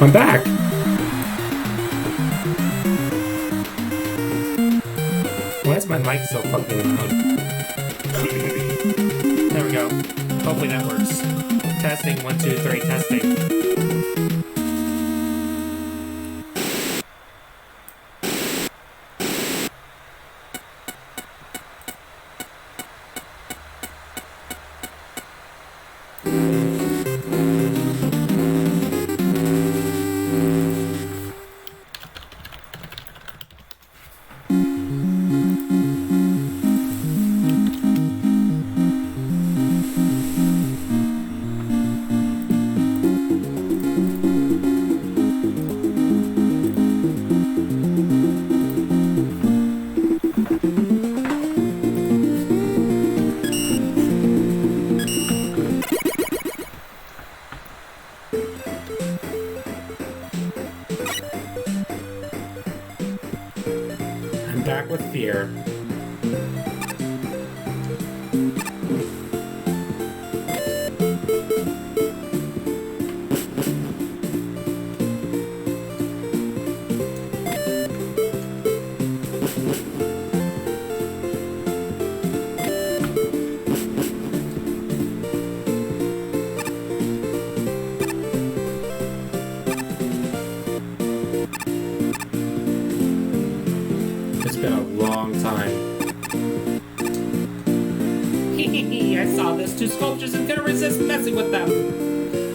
I'm back. Why is my mic so fucking loud? There we go. Hopefully that works. Testing, 1, 2, 3, testing. Back with fear. It's been a long time. I saw those 2 sculptures and couldn't resist messing with them.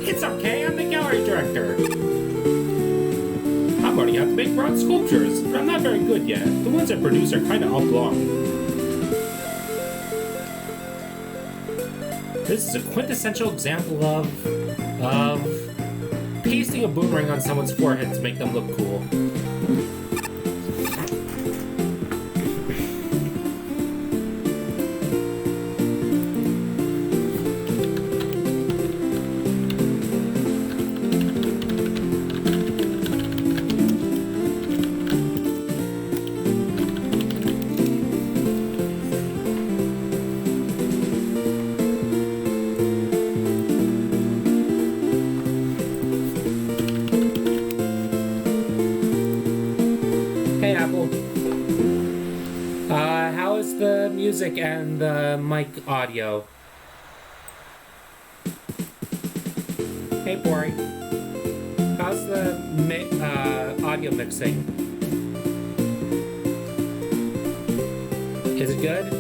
It's okay, I'm the gallery director. I'm learning how to make bronze sculptures, but I'm not very good yet. The ones I produce are kinda oblong. This is a quintessential example of pasting a boomerang on someone's forehead to make them look cool. Hey Apple, how is the music and the mic audio? Hey Bori, how's the audio mixing? Is it good?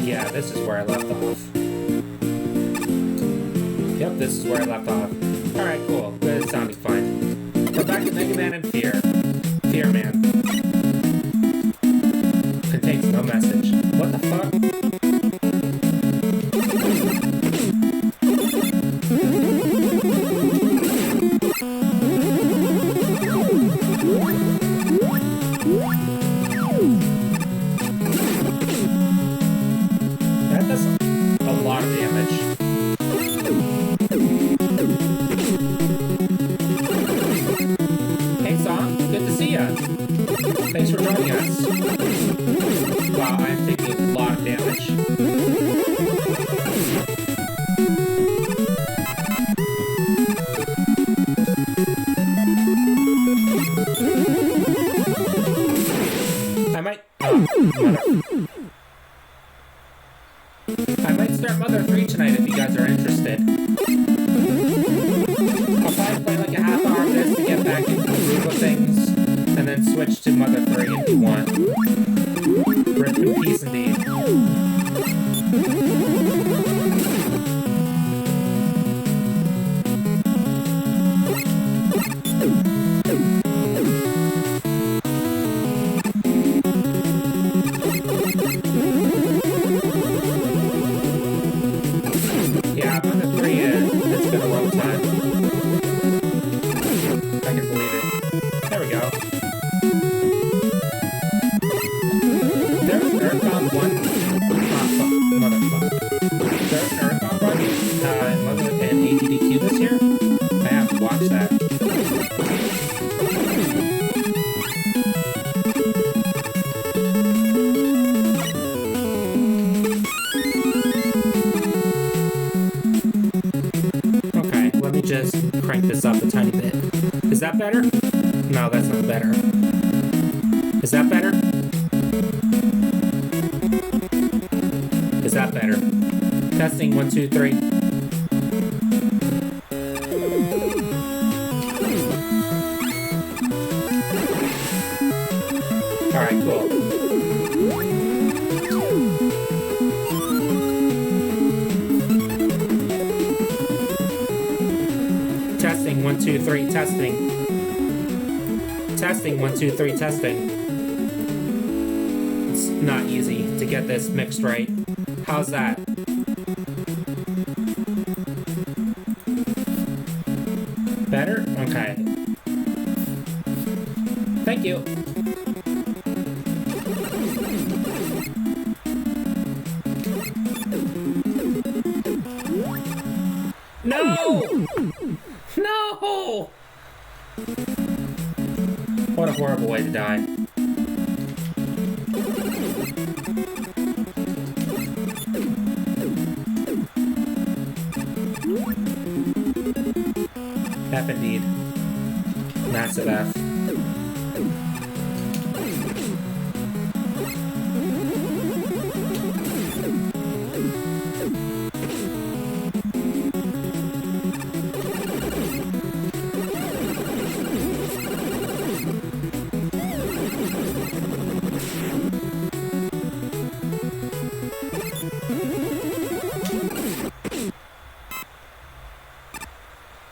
Yeah, this is where I left off. Yep, this is where I left off. Alright, cool. Good, sounding fine. We're back to Mega Man and Fear. Fear Man. Contains no message. What the fuck? That does a lot of damage. Hey Song, good to see ya. Thanks for joining us. Wow, I'm taking a lot of damage. I might start Mother 3 tonight if you guys are interested. I'll probably play like a half hour of this to get back into the groove of things, and then switch to Mother 3 if you want. Rip in peace indeed. Yeah, Mother 3 it's been a long time. I can believe it. There we go. There's an Earthbound 1. Motherfucker. There's an Earthbound 1 in ATDQ this year. I have to watch that. crank this up a tiny bit. Is that better? No, that's not better. Is that better? Is that better? Testing, 1, 2, 3. Alright, cool. Testing, 1, 2, 3, testing. Testing, 1, 2, 3, testing. It's not easy to get this mixed right. How's that? Better? Okay. Thank you. No! No! What a horrible way to die. F indeed. Massive F.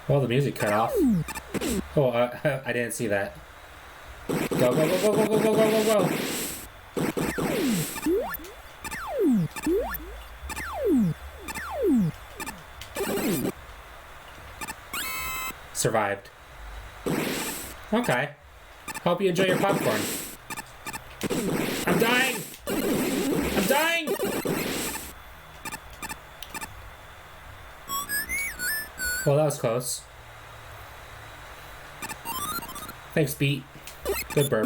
Well, the music cut off. Oh, I didn't see that. Go, go, go, go, go, go, go, go, go, go. Survived. Okay. Hope you enjoy your popcorn. I'm dying! I'm dying! Well, that was close. Thanks, Beat. Good burp.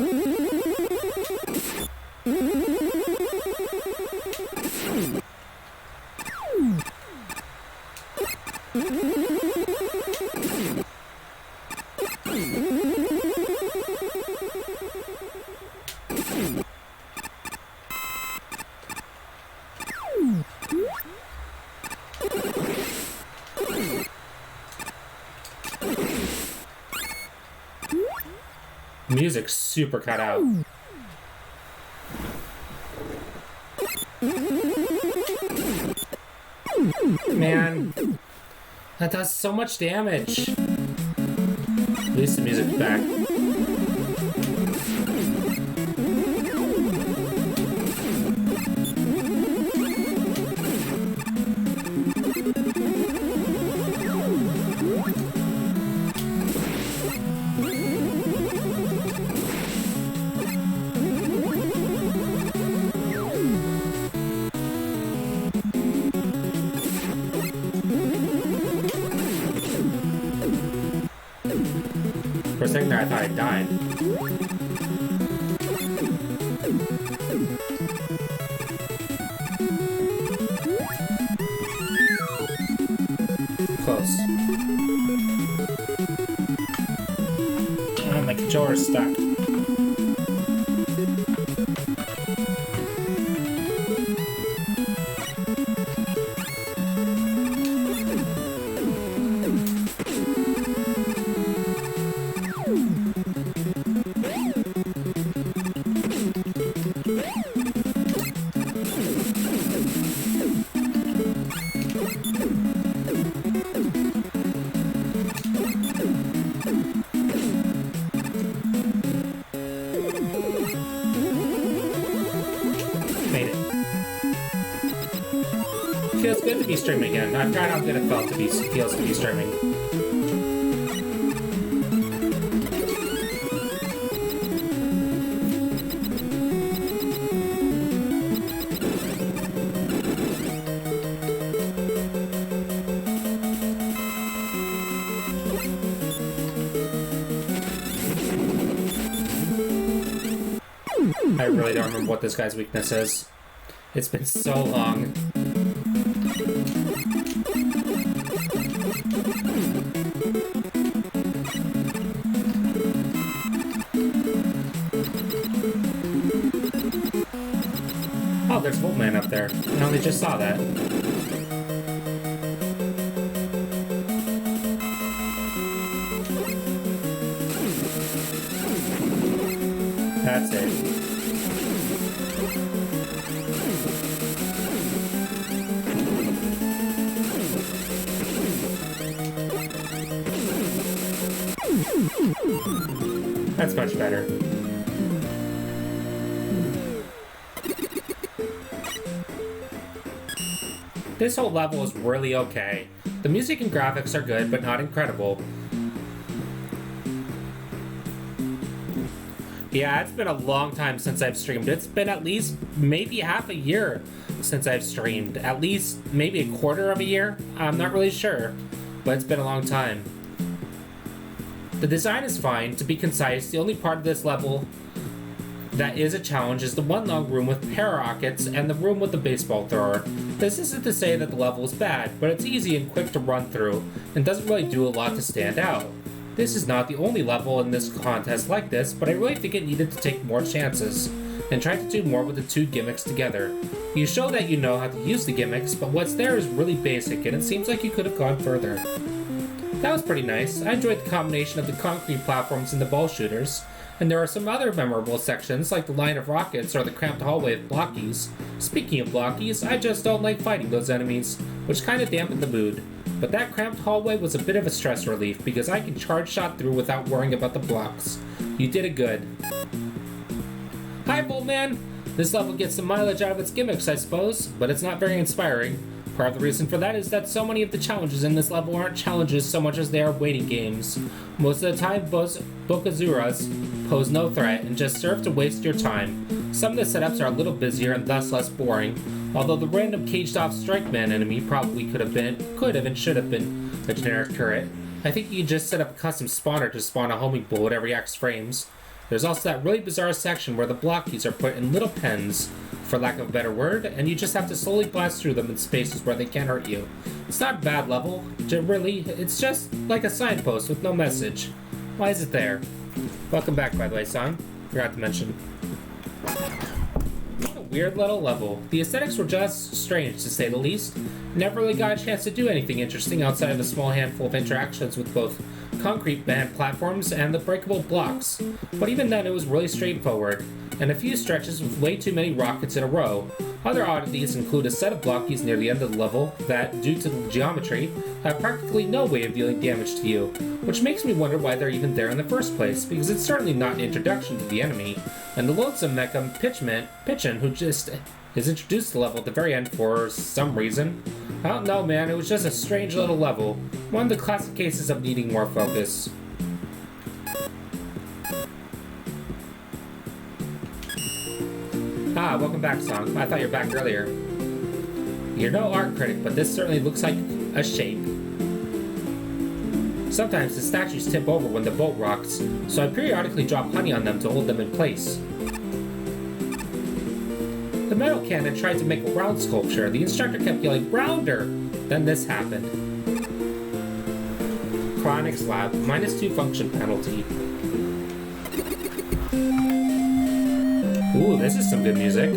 Music's super cut out. Man, that does so much damage. At least the music's back. For a second there, I thought I died. Close. Oh, my controller's stuck. Made it. Feels good to be streaming again. I forgot how good it feels to be streaming. I really don't remember what this guy's weakness is. It's been so long. Oh, there's Voltman up there. I only just saw that. That's it. That's much better. This whole level is really okay. The music and graphics are good, but not incredible. Yeah, it's been a long time since I've streamed. It's been at least maybe half a year since I've streamed. At least maybe a quarter of a year. I'm not really sure, but it's been a long time. The design is fine. To be concise, the only part of this level that is a challenge is the one long room with para-rockets and the room with the baseball thrower. This isn't to say that the level is bad, but it's easy and quick to run through, and doesn't really do a lot to stand out. This is not the only level in this contest like this, but I really think it needed to take more chances, and try to do more with the two gimmicks together. You show that you know how to use the gimmicks, but what's there is really basic, and it seems like you could have gone further. That was pretty nice. I enjoyed the combination of the concrete platforms and the ball shooters. And there are some other memorable sections, like the line of rockets or the cramped hallway of blockies. Speaking of blockies, I just don't like fighting those enemies, which kind of dampened the mood. But that cramped hallway was a bit of a stress relief, because I can charge shot through without worrying about the blocks. You did it good. Hi, Voltman! This level gets some mileage out of its gimmicks, I suppose, but it's not very inspiring. Part of the reason for that is that so many of the challenges in this level aren't challenges so much as they are waiting games. Most of the time, Bokazuras pose no threat and just serve to waste your time. Some of the setups are a little busier and thus less boring, although the random caged-off Strike Man enemy probably could have and should have been a generic turret. I think you can just set up a custom spawner to spawn a homing bullet every X frames. There's also that really bizarre section where the blockies are put in little pens, for lack of a better word, and you just have to slowly blast through them in spaces where they can't hurt you. It's not a bad level, really, it's just like a signpost with no message. Why is it there? Welcome back, by the way, son. Forgot to mention. What a weird little level. The aesthetics were just strange, to say the least. Never really got a chance to do anything interesting outside of a small handful of interactions with both concrete band platforms and the breakable blocks. But even then, it was really straightforward, and a few stretches with way too many rockets in a row. Other oddities include a set of blockies near the end of the level that, due to the geometry, have practically no way of dealing damage to you, which makes me wonder why they're even there in the first place, because it's certainly not an introduction to the enemy, and the lonesome mecha Pitchin, who just is introduced to the level at the very end for some reason. I don't know, man, it was just a strange little level. One of the classic cases of needing more focus. Ah, welcome back, Song. I thought you were back earlier. You're no art critic, but this certainly looks like a shape. Sometimes the statues tip over when the boat rocks, so I periodically drop honey on them to hold them in place. The metal cannon tried to make a round sculpture. The instructor kept yelling, "Rounder!" Then this happened. Chronic slab, -2 function penalty. Ooh, this is some good music.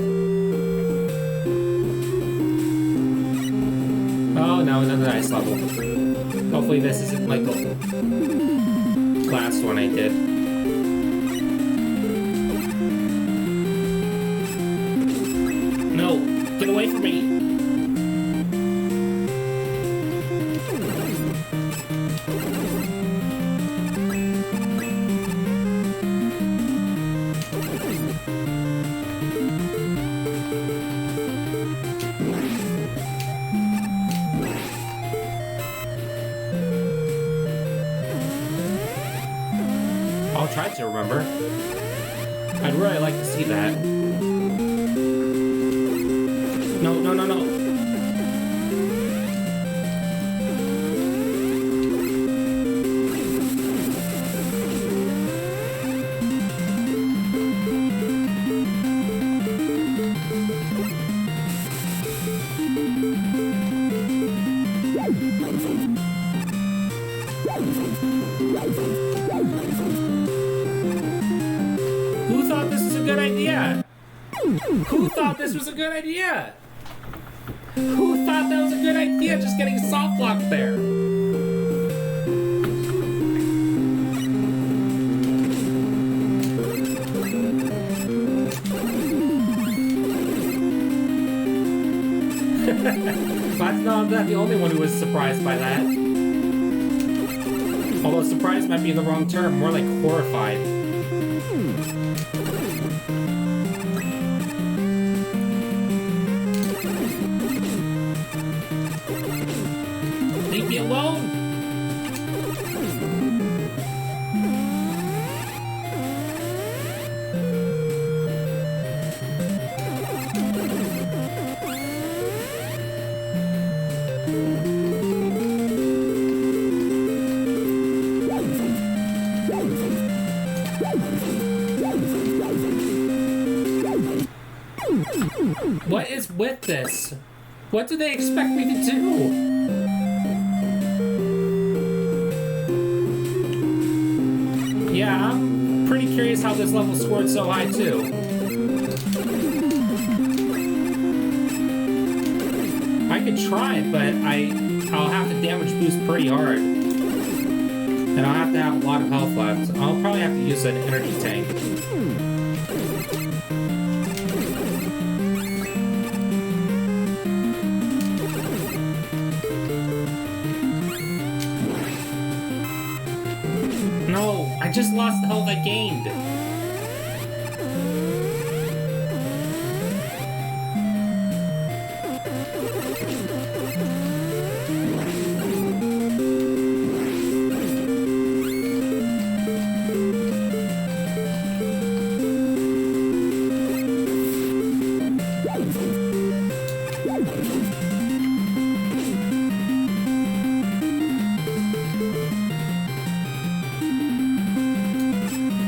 Oh no, another ice level. Hopefully this isn't like the last one I did. No, get away from me! I'll try to remember. I'd really like to see that. No, no, no, no. Who thought thought this was a good idea? Who thought that was a good idea, just getting soft locked there? I'm not the only one who was surprised by that. Although surprised might be the wrong term, more like horrified. Leave me alone! What is with this? What do they expect me to do? Yeah, I'm pretty curious how this level scored so high too. I could try it, but I'll have to damage boost pretty hard. And I'll have to have a lot of health left. I'll probably have to use an energy tank. I just lost the health I gained.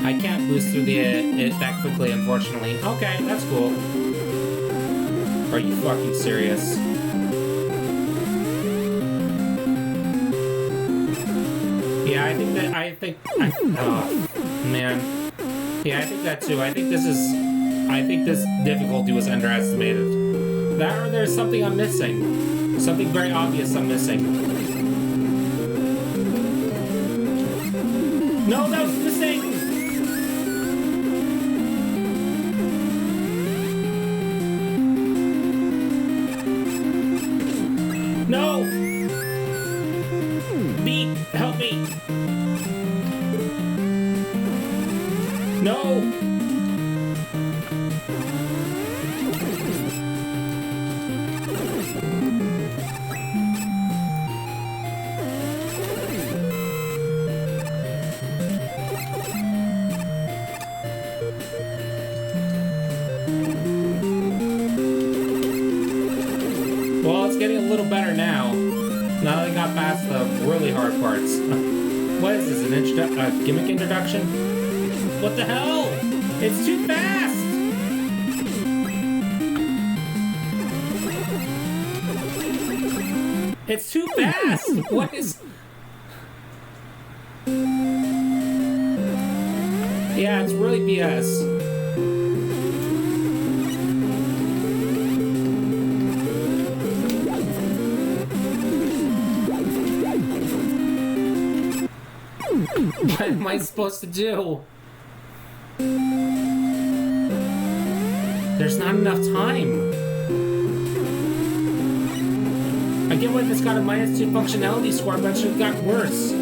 I can't boost through it that quickly, unfortunately. Okay, that's cool. Are you fucking serious? Yeah, I think oh, man. Yeah, I think that too. I think this difficulty was underestimated. That or there's something I'm missing. Something very obvious I'm missing. No, that was a mistake! No! Beat! Help me! No! Well, it's getting a little better now. Now that I got past the really hard parts. What is this, a gimmick introduction? What the hell? It's too fast! It's too fast! What is... Yeah, it's really BS. What am I supposed to do? There's not enough time. I get why this got a -2 functionality score, but it should have gotten worse.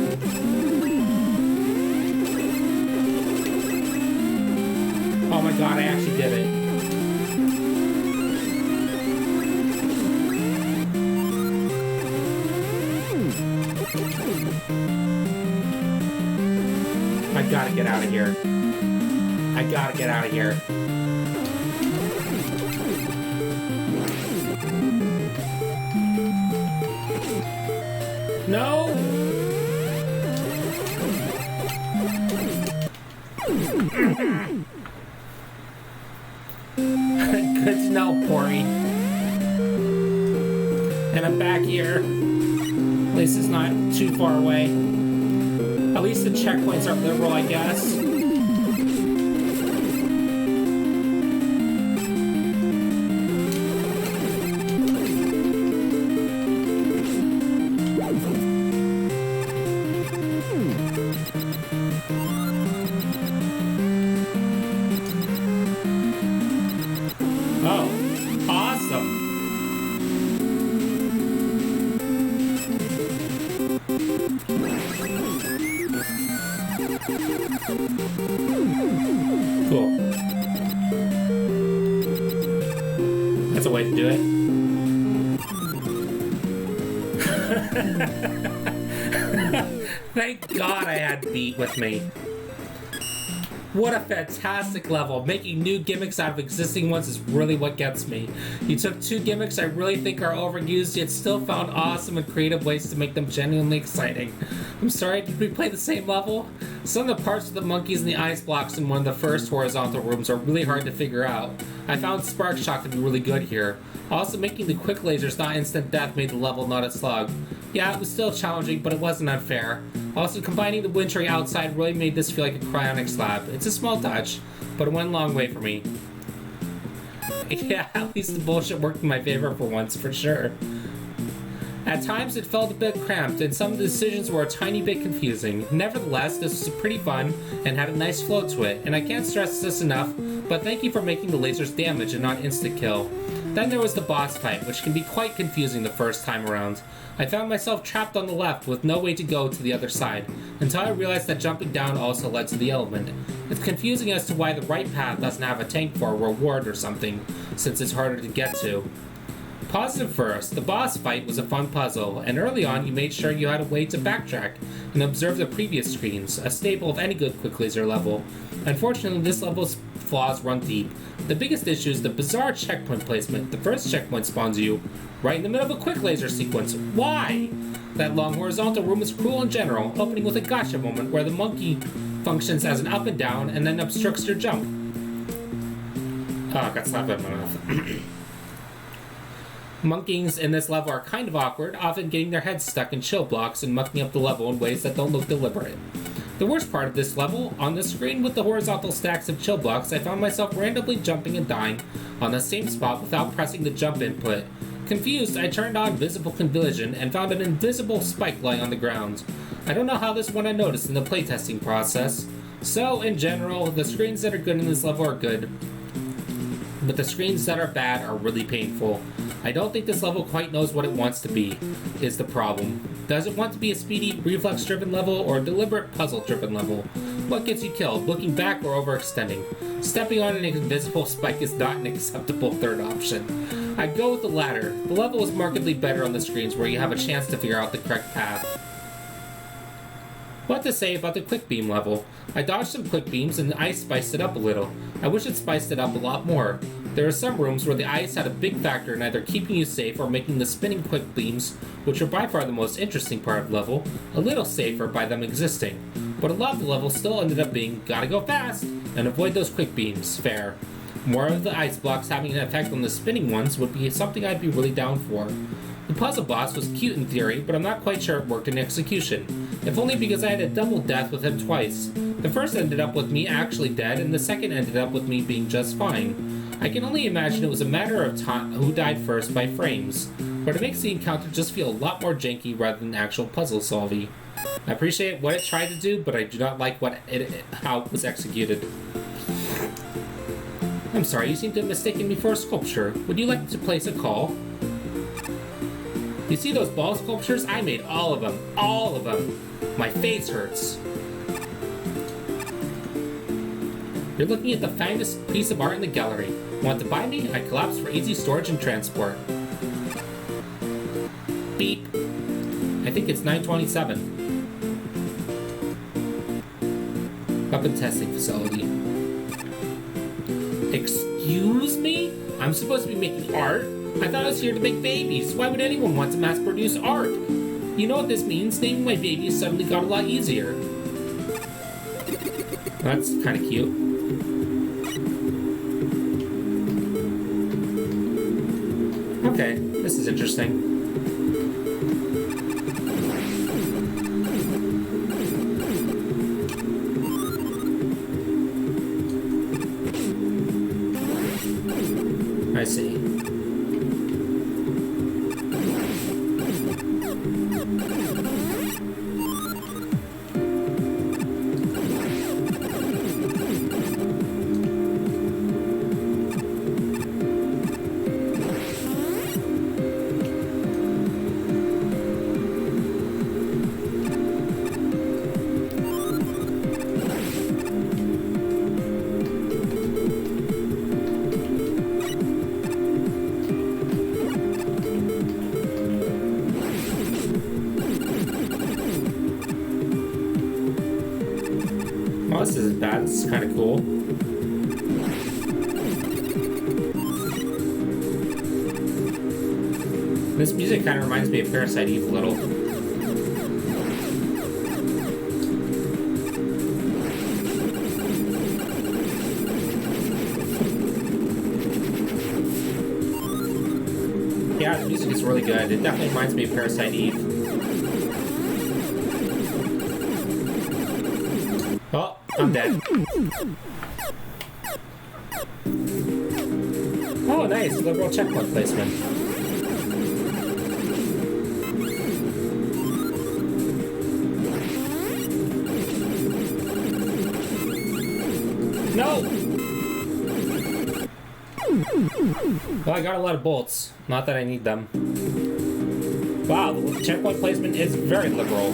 Oh my god, I actually did it. I gotta get out of here. I gotta get out of here. No! Good to know, Pori. And I'm back here. At least it's not too far away. At least the checkpoints are liberal, I guess. Cool. That's a way to do it. Thank God I had Beat with me. What a fantastic level. Making new gimmicks out of existing ones is really what gets me. You took two gimmicks I really think are overused, yet still found awesome and creative ways to make them genuinely exciting. I'm sorry, did we play the same level? Some of the parts of the monkeys and the ice blocks in one of the first horizontal rooms are really hard to figure out. I found Spark Shock to be really good here. Also, making the quick lasers not instant death made the level not a slug. Yeah, it was still challenging, but it wasn't unfair. Also, combining the wintry outside really made this feel like a cryonic slab. It's a small touch, but it went a long way for me. Yeah, at least the bullshit worked in my favor for once, for sure. At times, it felt a bit cramped, and some of the decisions were a tiny bit confusing. Nevertheless, this was pretty fun and had a nice flow to it, and I can't stress this enough, but thank you for making the lasers damage and not insta-kill. Then there was the boss fight, which can be quite confusing the first time around. I found myself trapped on the left with no way to go to the other side, until I realized that jumping down also led to the element. It's confusing as to why the right path doesn't have a tank for a reward or something, since it's harder to get to. Positive first, the boss fight was a fun puzzle, and early on you made sure you had a way to backtrack and observe the previous screens, a staple of any good quick laser level. Unfortunately, this level's flaws run deep. The biggest issue is the bizarre checkpoint placement. The first checkpoint spawns you right in the middle of a quick laser sequence. Why? That long horizontal room is cruel in general, opening with a gotcha moment where the monkey functions as an up and down and then obstructs your jump. Oh, I got slapped in my mouth. Monkeys in this level are kind of awkward, often getting their heads stuck in chill blocks and mucking up the level in ways that don't look deliberate. The worst part of this level, on the screen with the horizontal stacks of chill blocks, I found myself randomly jumping and dying on the same spot without pressing the jump input. Confused, I turned on Visible Collision and found an invisible spike lying on the ground. I don't know how this went unnoticed in the playtesting process. So, in general, the screens that are good in this level are good, but the screens that are bad are really painful. I don't think this level quite knows what it wants to be, is the problem. Does it want to be a speedy, reflex-driven level or a deliberate, puzzle-driven level? What gets you killed, looking back or overextending? Stepping on an invisible spike is not an acceptable third option. I'd go with the latter. The level is markedly better on the screens where you have a chance to figure out the correct path. What to say about the quick beam level? I dodged some quick beams and the ice spiced it up a little. I wish it spiced it up a lot more. There are some rooms where the ice had a big factor in either keeping you safe or making the spinning quick beams, which are by far the most interesting part of the level, a little safer by them existing. But a lot of the level still ended up being gotta go fast and avoid those quick beams. Fair. More of the ice blocks having an effect on the spinning ones would be something I'd be really down for. The puzzle boss was cute in theory, but I'm not quite sure it worked in execution. If only because I had a double death with him twice. The first ended up with me actually dead, and the second ended up with me being just fine. I can only imagine it was a matter of time who died first by frames, but it makes the encounter just feel a lot more janky rather than actual puzzle solving. I appreciate what it tried to do, but I do not like how it was executed. I'm sorry, you seem to have mistaken me for a sculpture. Would you like to place a call? You see those ball sculptures? I made all of them. All of them. My face hurts. You're looking at the finest piece of art in the gallery. Want to buy me? I collapse for easy storage and transport. Beep. I think it's 927. Weapon testing facility. Excuse me? I'm supposed to be making art? I thought I was here to make babies. Why would anyone want to mass produce art? You know what this means? Naming my babies suddenly got a lot easier. That's kind of cute. Okay, this is interesting. I see. Oh, this isn't bad. This is kind of cool. This music kind of reminds me of Parasite Eve a little. Yeah, the music is really good. It definitely reminds me of Parasite Eve. Oh, I'm dead. Oh, nice. Liberal checkpoint placement. No! Well, I got a lot of bolts. Not that I need them. Wow, the checkpoint placement is very liberal.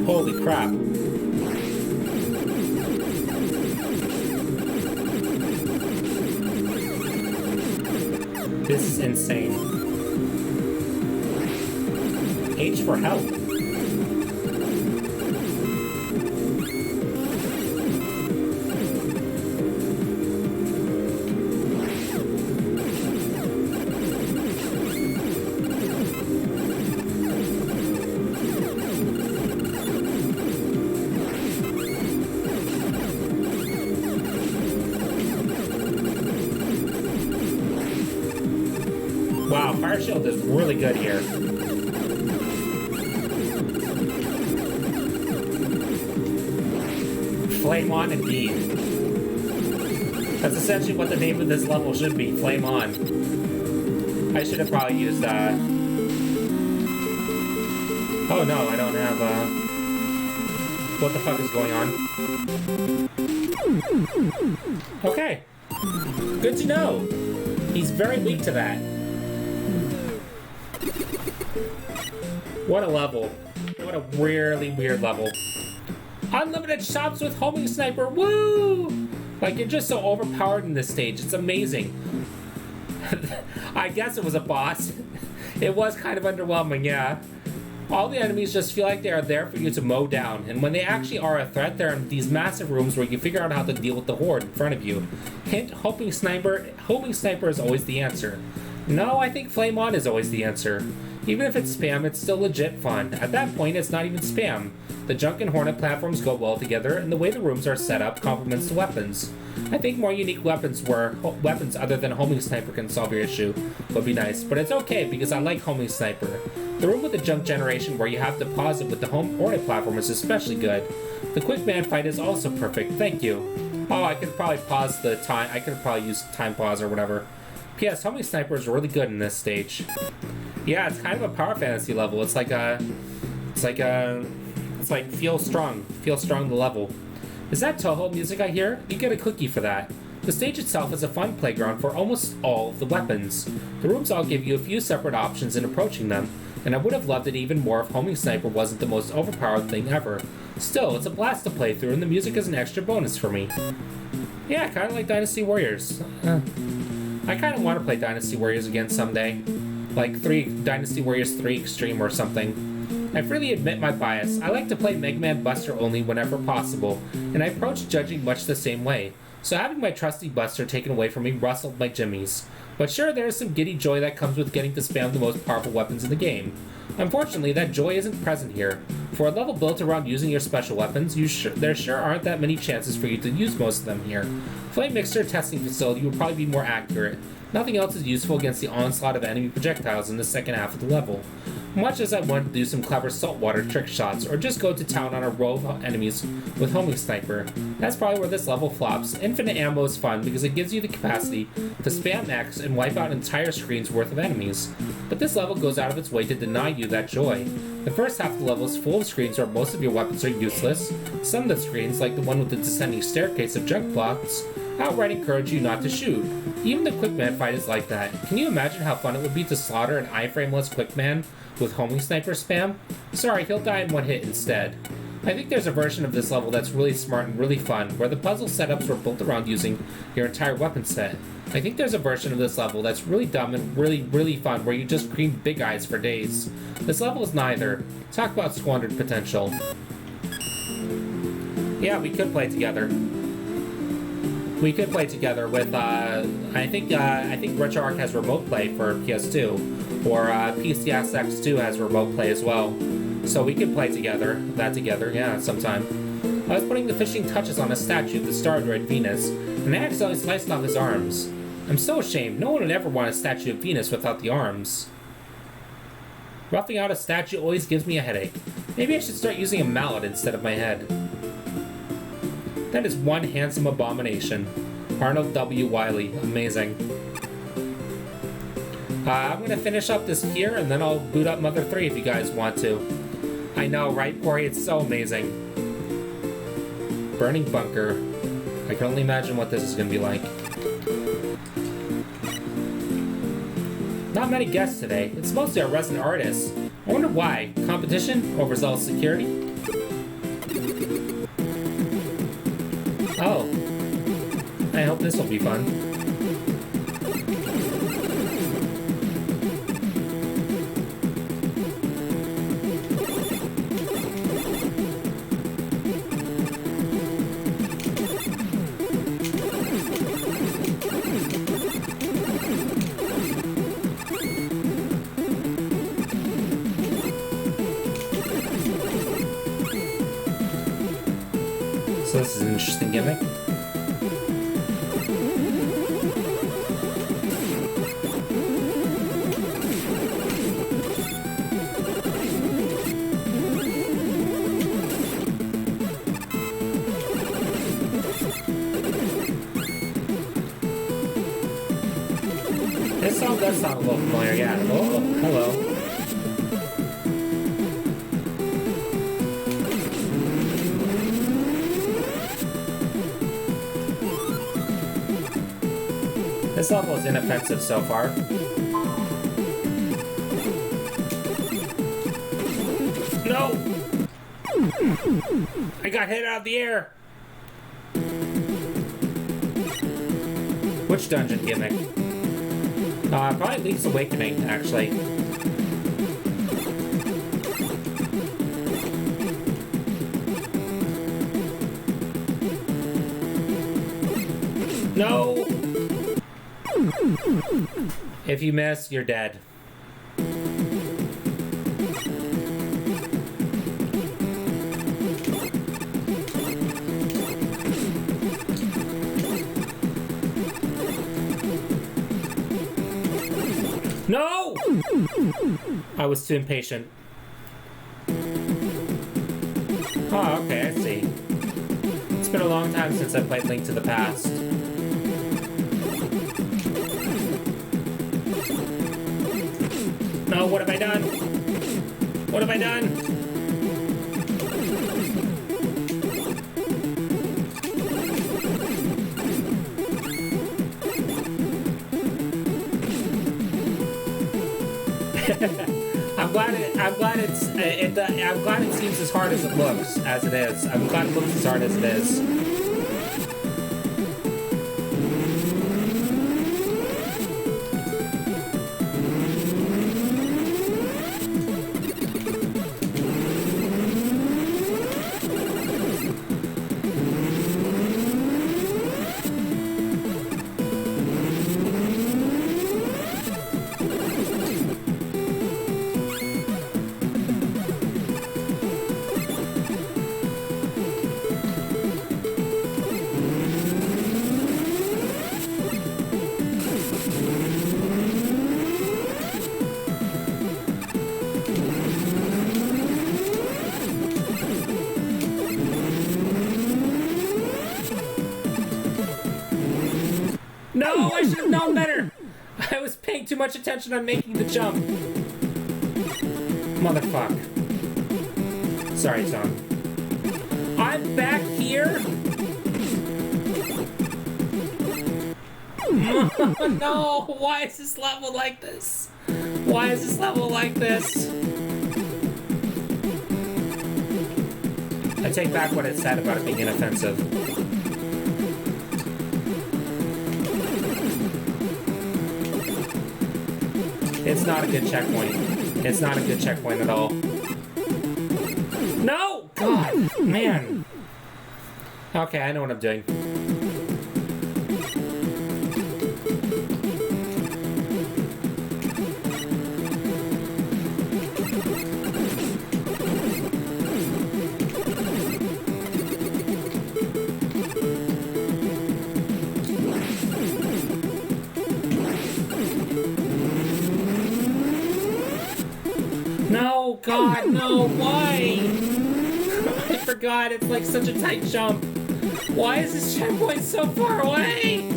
Holy crap. This is insane. H for help. Wow, Fire Shield is really good here. Flame on indeed. That's essentially what the name of this level should be, Flame On. I should have probably used that. Oh no, I don't have what the fuck is going on? Okay. Good to know. He's very weak to that. What a level. What a really weird level. Unlimited shops with homing sniper, woo! Like, you're just so overpowered in this stage, it's amazing. I guess it was a boss. It was kind of underwhelming, yeah. All the enemies just feel like they are there for you to mow down, and when they actually are a threat, they're in these massive rooms where you figure out how to deal with the horde in front of you. Hint, homing sniper is always the answer. No, I think Flame On is always the answer. Even if it's spam, it's still legit fun. At that point, it's not even spam. The junk and hornet platforms go well together, and the way the rooms are set up complements the weapons. I think more unique weapons other than homing sniper can solve your issue would be nice, but it's okay because I like homing sniper. The room with the junk generation where you have to pause it with the hornet platform is especially good. The quick man fight is also perfect, thank you. Oh, I could probably pause the time. I could probably use time pause or whatever. P.S. Homing Sniper is really good in this stage. Yeah, it's kind of a power fantasy level. It's like feel strong the level. Is that Toho music I hear? You get a cookie for that. The stage itself is a fun playground for almost all of the weapons. The rooms all give you a few separate options in approaching them, and I would have loved it even more if Homing Sniper wasn't the most overpowered thing ever. Still, it's a blast to play through, and the music is an extra bonus for me. Yeah, kind of like Dynasty Warriors. I kind of want to play Dynasty Warriors again someday. Like Dynasty Warriors 3 Extreme or something. I freely admit my bias. I like to play Mega Man Buster only whenever possible, and I approach judging much the same way. So having my trusty Buster taken away from me rustled my jimmies. But sure, there is some giddy joy that comes with getting to spam the most powerful weapons in the game. Unfortunately, that joy isn't present here. For a level built around using your special weapons, there sure aren't that many chances for you to use most of them here. Flame Mixer Testing Facility would probably be more accurate. Nothing else is useful against the onslaught of enemy projectiles in the second half of the level. Much as I wanted to do some clever saltwater trick shots, or just go to town on a row of enemies with Homing Sniper, that's probably where this level flops. Infinite ammo is fun because it gives you the capacity to spam X and wipe out entire screens worth of enemies. But this level goes out of its way to deny you that joy. The first half of the level is full of screens where most of your weapons are useless. Some of the screens, like the one with the descending staircase of junk plots, outright encourage you not to shoot. Even the quick man fight is like that. Can you imagine how fun it would be to slaughter an iframeless quick man with homing sniper spam? Sorry, he'll die in one hit instead. I think there's a version of this level that's really smart and really fun, where the puzzle setups were built around using your entire weapon set. I think there's a version of this level that's really dumb and really, really fun, where you just cream big eyes for days. This level is neither. Talk about squandered potential. Yeah, we could play together. We could play together with, I think RetroArch has remote play for PS2, or PCSX2 has remote play as well. So we could play together, yeah, sometime. I was putting the finishing touches on a statue of the star droid Venus, and I accidentally sliced off his arms. I'm so ashamed. No one would ever want a statue of Venus without the arms. Roughing out a statue always gives me a headache. Maybe I should start using a mallet instead of my head. That is one handsome abomination. Arnold W. Wiley. Amazing. I'm going to finish up this here, and then I'll boot up Mother 3 if you guys want to. I know, right, Corey? It's so amazing. Burning bunker. I can only imagine what this is going to be like. Not many guests today. It's mostly our resident artists. I wonder why. Competition? Overzealous security? Oh. I hope this will be fun. So this is an interesting gimmick. This song does sound a little familiar, yeah. Oh, hello. This level is inoffensive so far. No! I got hit out of the air! Which dungeon gimmick? Probably Link's Awakening, actually. No! If you miss, you're dead. No! I was too impatient. Oh, okay, I see. It's been a long time since I played Link to the Past. No, what have I done? What have I done? I'm glad it seems as hard as it looks, as it is. I'm glad it looks as hard as it is. No, I should have known better. I was paying too much attention on making the jump. Motherfuck. Sorry, Tom. I'm back here? No, why is this level like this? Why is this level like this? I take back what it said about it being inoffensive. It's not a good checkpoint. It's not a good checkpoint at all. No! God, man. Okay, I know what I'm doing. No, God, no, why? I forgot, it's like such a tight jump. Why is this checkpoint so far away?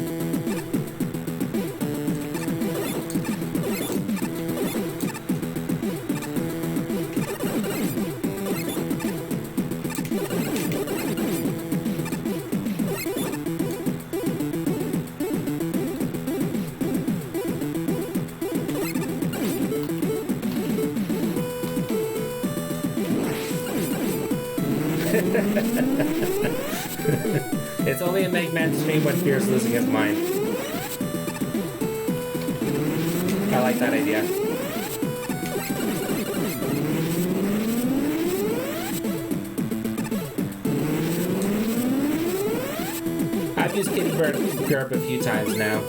It's only a MaGMML stream when Fear's losing his mind. I like that idea. I've used Kitty Burb a few times now.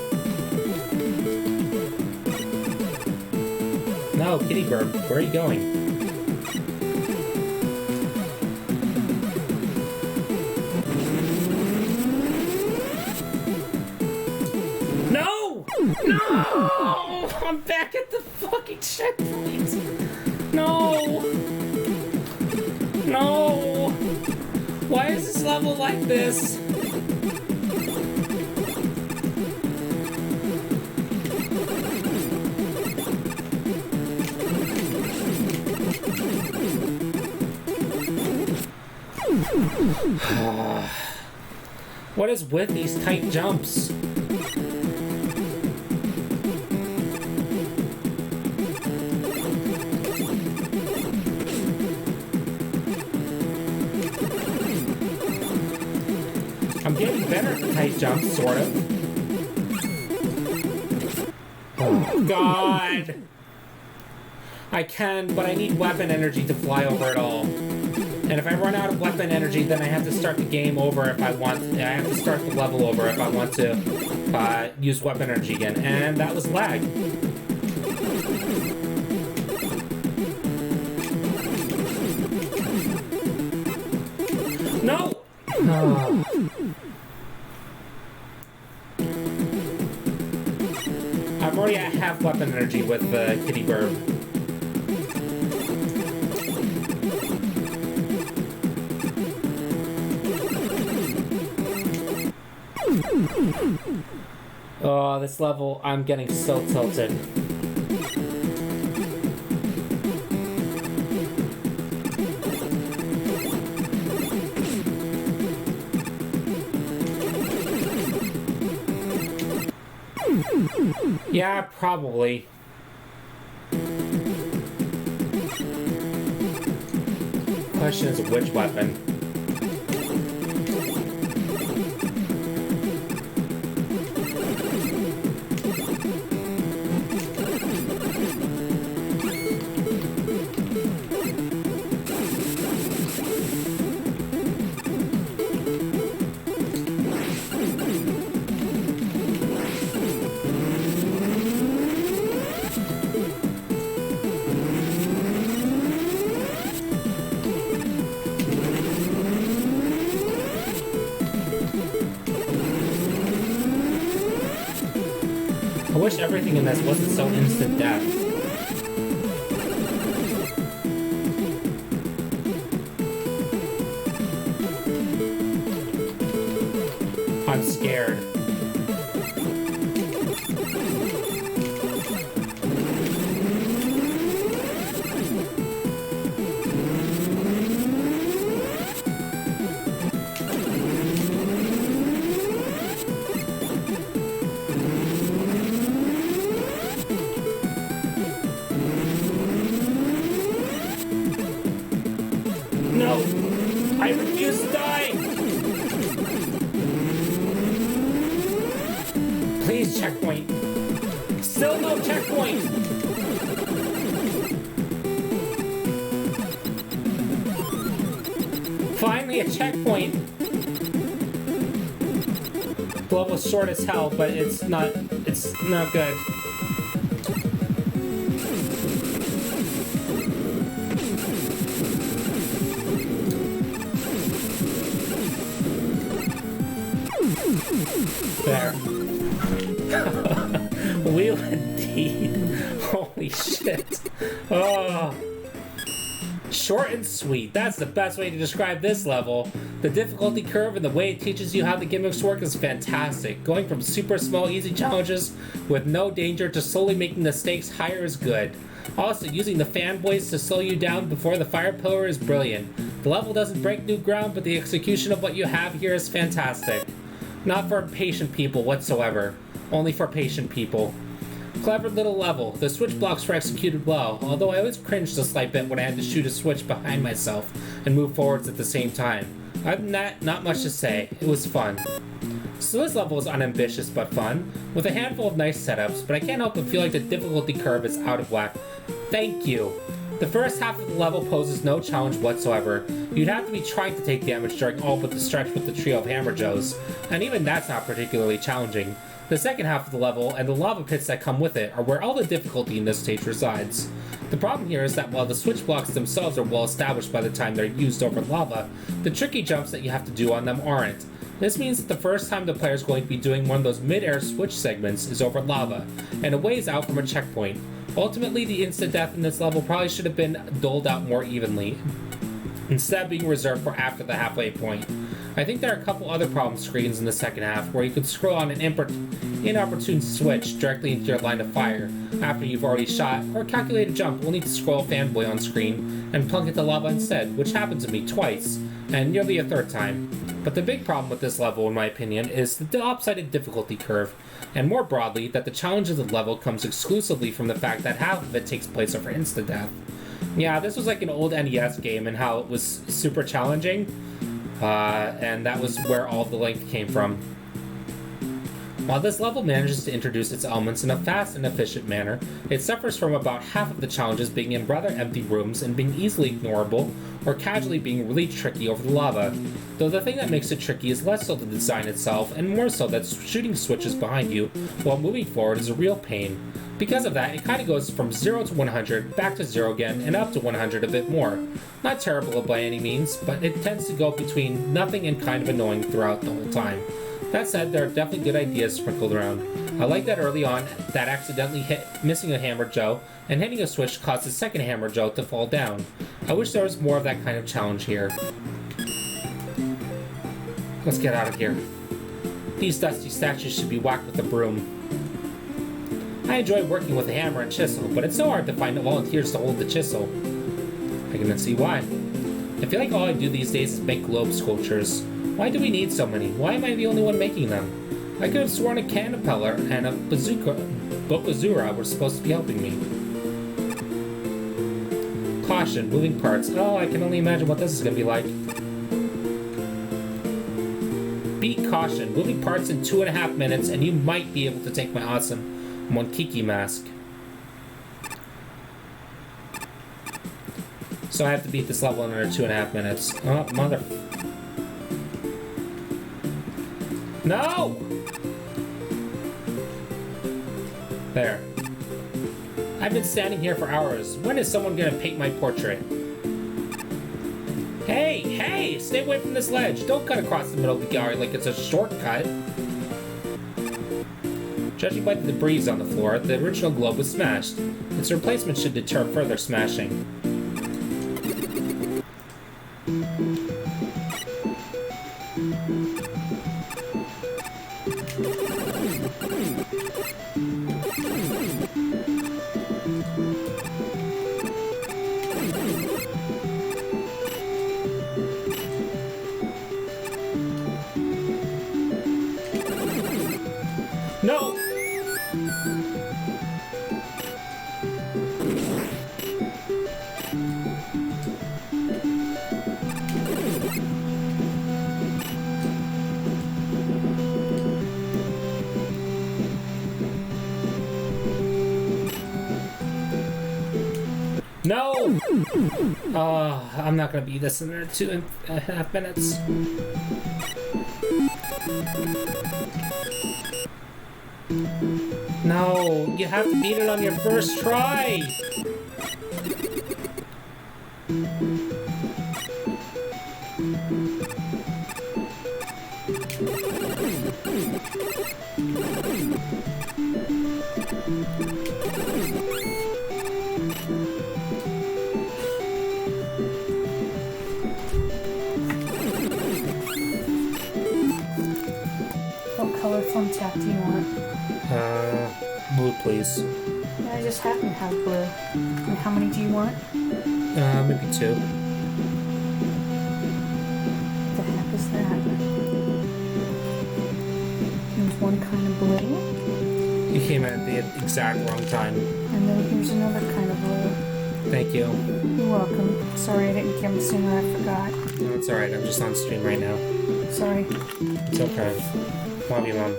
No, Kitty Burb, where are you going? No! I'm back at the fucking checkpoint! No! No! Why is this level like this? What is with these tight jumps? I'm getting better at the tight jumps, sort of. Oh, God! I can, but I need weapon energy to fly over it all. And if I run out of weapon energy, then I have to start the game over if I want. I have to start the level over if I want to use weapon energy again. And that was lag. No! Oh. I'm already at half weapon energy with Kitty Burb. Oh, this level, I'm getting so tilted. Yeah, probably. Question is which weapon? I wish everything in this wasn't so instant death. I'm scared. No, I Please, checkpoint. Still no checkpoint. Finally a checkpoint. The level's short as hell, but it's not good. There. Wheel indeed. Holy shit. Oh. Short and sweet. That's the best way to describe this level. The difficulty curve and the way it teaches you how the gimmicks work is fantastic. Going from super small easy challenges with no danger to slowly making the stakes higher is good. Also, using the fanboys to slow you down before the fire pillar is brilliant. The level doesn't break new ground, but the execution of what you have here is fantastic. Not for patient people whatsoever. Only for patient people. Clever little level. The switch blocks were executed well, although I always cringed a slight bit when I had to shoot a switch behind myself and move forwards at the same time. Other than that, not much to say. It was fun. So this level is unambitious but fun, with a handful of nice setups, but I can't help but feel like the difficulty curve is out of whack. Thank you. The first half of the level poses no challenge whatsoever. You'd have to be trying to take damage during all but the stretch with the trio of Hammer Joes, and even that's not particularly challenging. The second half of the level and the lava pits that come with it are where all the difficulty in this stage resides. The problem here is that while the switch blocks themselves are well established by the time they're used over lava, the tricky jumps that you have to do on them aren't. This means that the first time the player is going to be doing one of those mid-air switch segments is over lava, and a ways out from a checkpoint. Ultimately, the instant death in this level probably should have been doled out more evenly, instead of being reserved for after the halfway point. I think there are a couple other problem screens in the second half where you could scroll on an inopportune switch directly into your line of fire after you've already shot, or calculate a jump only to scroll fanboy on screen and plunk into lava instead, which happened to me twice, and nearly a third time. But the big problem with this level, in my opinion, is the lopsided difficulty curve, and more broadly, that the challenge of the level comes exclusively from the fact that half of it takes place over insta-death. Yeah, this was like an old NES game and how it was super challenging, and that was where all the length came from. While this level manages to introduce its elements in a fast and efficient manner, it suffers from about half of the challenges being in rather empty rooms and being easily ignorable, or casually being really tricky over the lava. Though the thing that makes it tricky is less so the design itself, and more so that shooting switches behind you while moving forward is a real pain. Because of that, it kind of goes from 0 to 100, back to 0 again, and up to 100 a bit more. Not terrible by any means, but it tends to go between nothing and kind of annoying throughout the whole time. That said, there are definitely good ideas sprinkled around. I like that early on, that accidentally missing a Hammer Joe and hitting a switch caused the second Hammer Joe to fall down. I wish there was more of that kind of challenge here. Let's get out of here. These dusty statues should be whacked with a broom. I enjoy working with a hammer and chisel, but it's so hard to find volunteers to hold the chisel. I can see why. I feel like all I do these days is make globe sculptures. Why do we need so many? Why am I the only one making them? I could have sworn a caterpillar and a Bokazura were supposed to be helping me. Caution, moving parts. Oh, I can only imagine what this is going to be like. Beat caution, moving parts in 2.5 minutes, and you might be able to take my awesome Monkiki mask. So I have to beat this level in under 2.5 minutes. Oh, mother... No! There. I've been standing here for hours. When is someone gonna paint my portrait? Hey, hey! Stay away from this ledge. Don't cut across the middle of the gallery like it's a shortcut. Judging by the debris on the floor, the original globe was smashed. Its replacement should deter further smashing. No! No! Oh, I'm not gonna beat this in 2.5 minutes. No, you have to beat it on your first try! What color thumbtack do you want? Blue, please. Yeah, I just happen to have blue. And how many do you want? Maybe 2. What the heck is that? There's one kind of blue. You came at the exact wrong time. And then here's another kind of blue. Thank you. You're welcome. Sorry I didn't come sooner, I forgot. No, it's alright, I'm just on stream right now. Sorry. It's okay. Love you, Mom.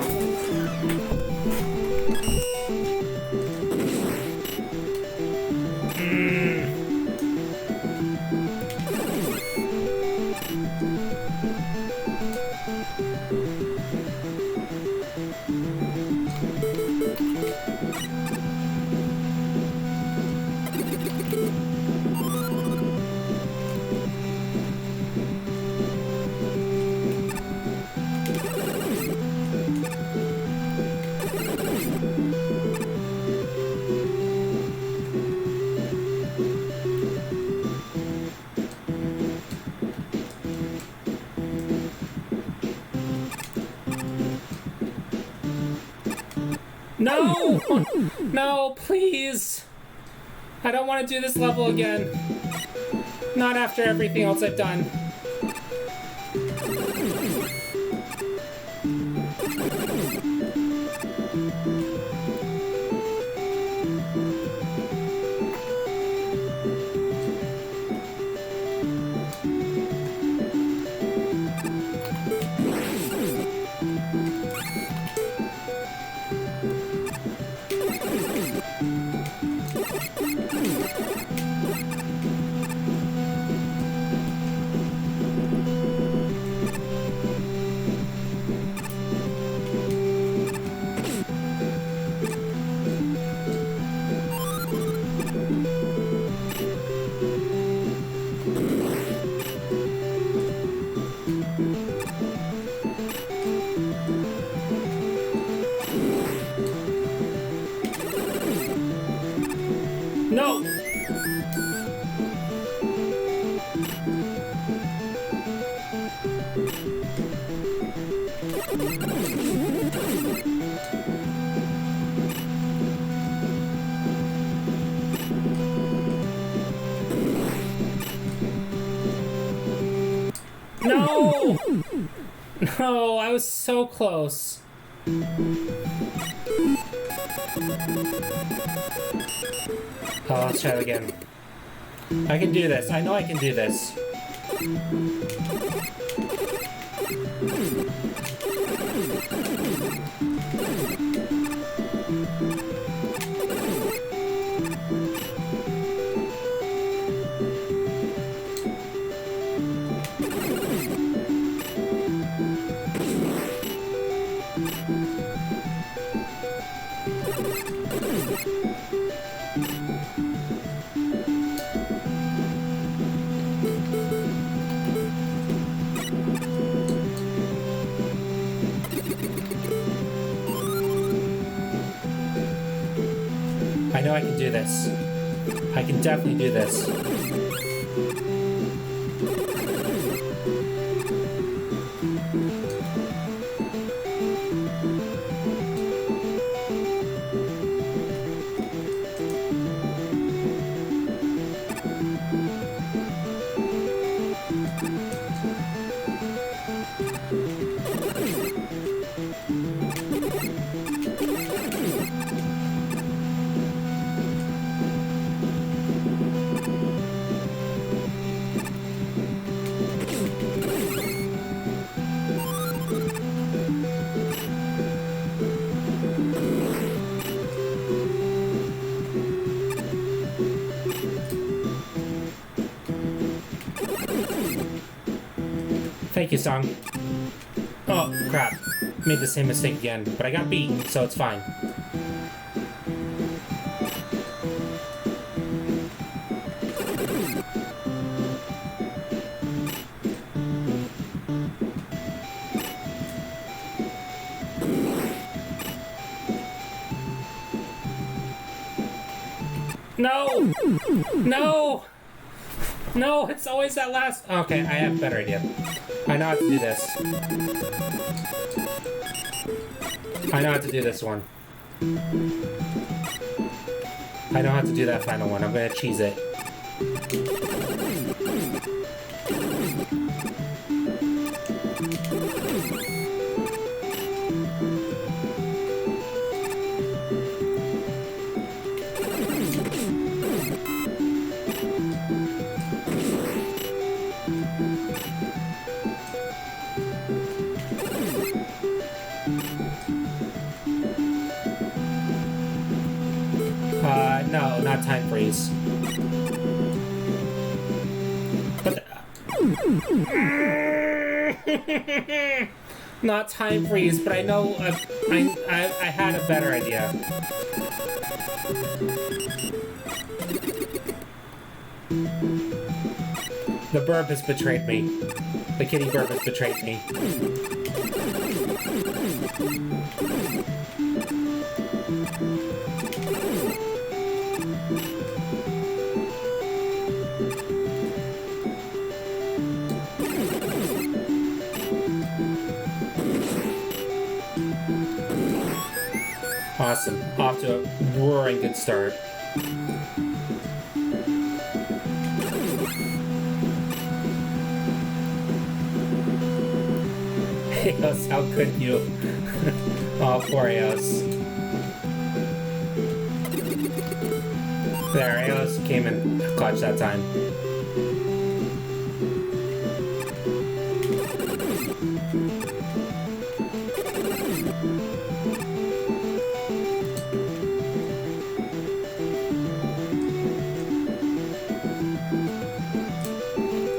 No! No, please! I don't want to do this level again. Not after everything else I've done. No! No! No, I was so close. Oh, let's try it again. I can do this. I know I can do this. I know I can do this. I can definitely do this. Thank you, Song. Oh, crap. Made the same mistake again, but I got beat, so it's fine. No! No! No, it's always that last... Okay, I have a better idea. I know how to do this. I know how to do this one. I know how to do that final one. I'm gonna cheese it. No, not time freeze. But not time freeze, but I know I had a better idea. The burb has betrayed me. The kitty burb has betrayed me. Awesome. Off to a roaring good start. Eos, how could you? Oh, poor Eos. There, Eos came in clutch that time.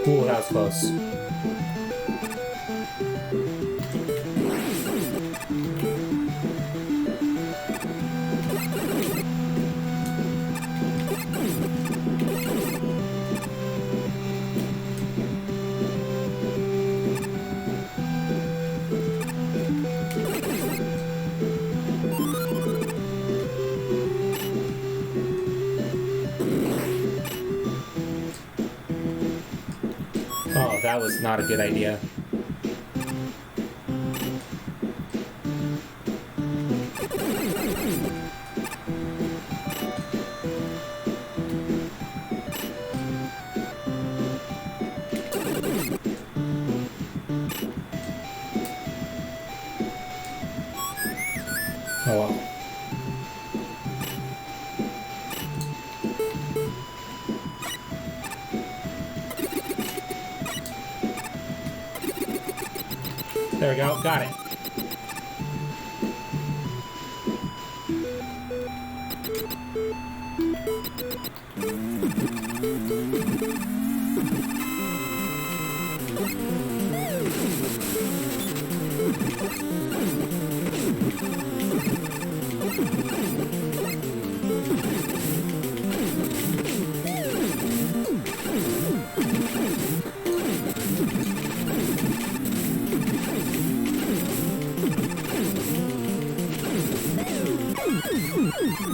Ooh, that was close. Oh, that was not a good idea. Oh well. There we go, got it.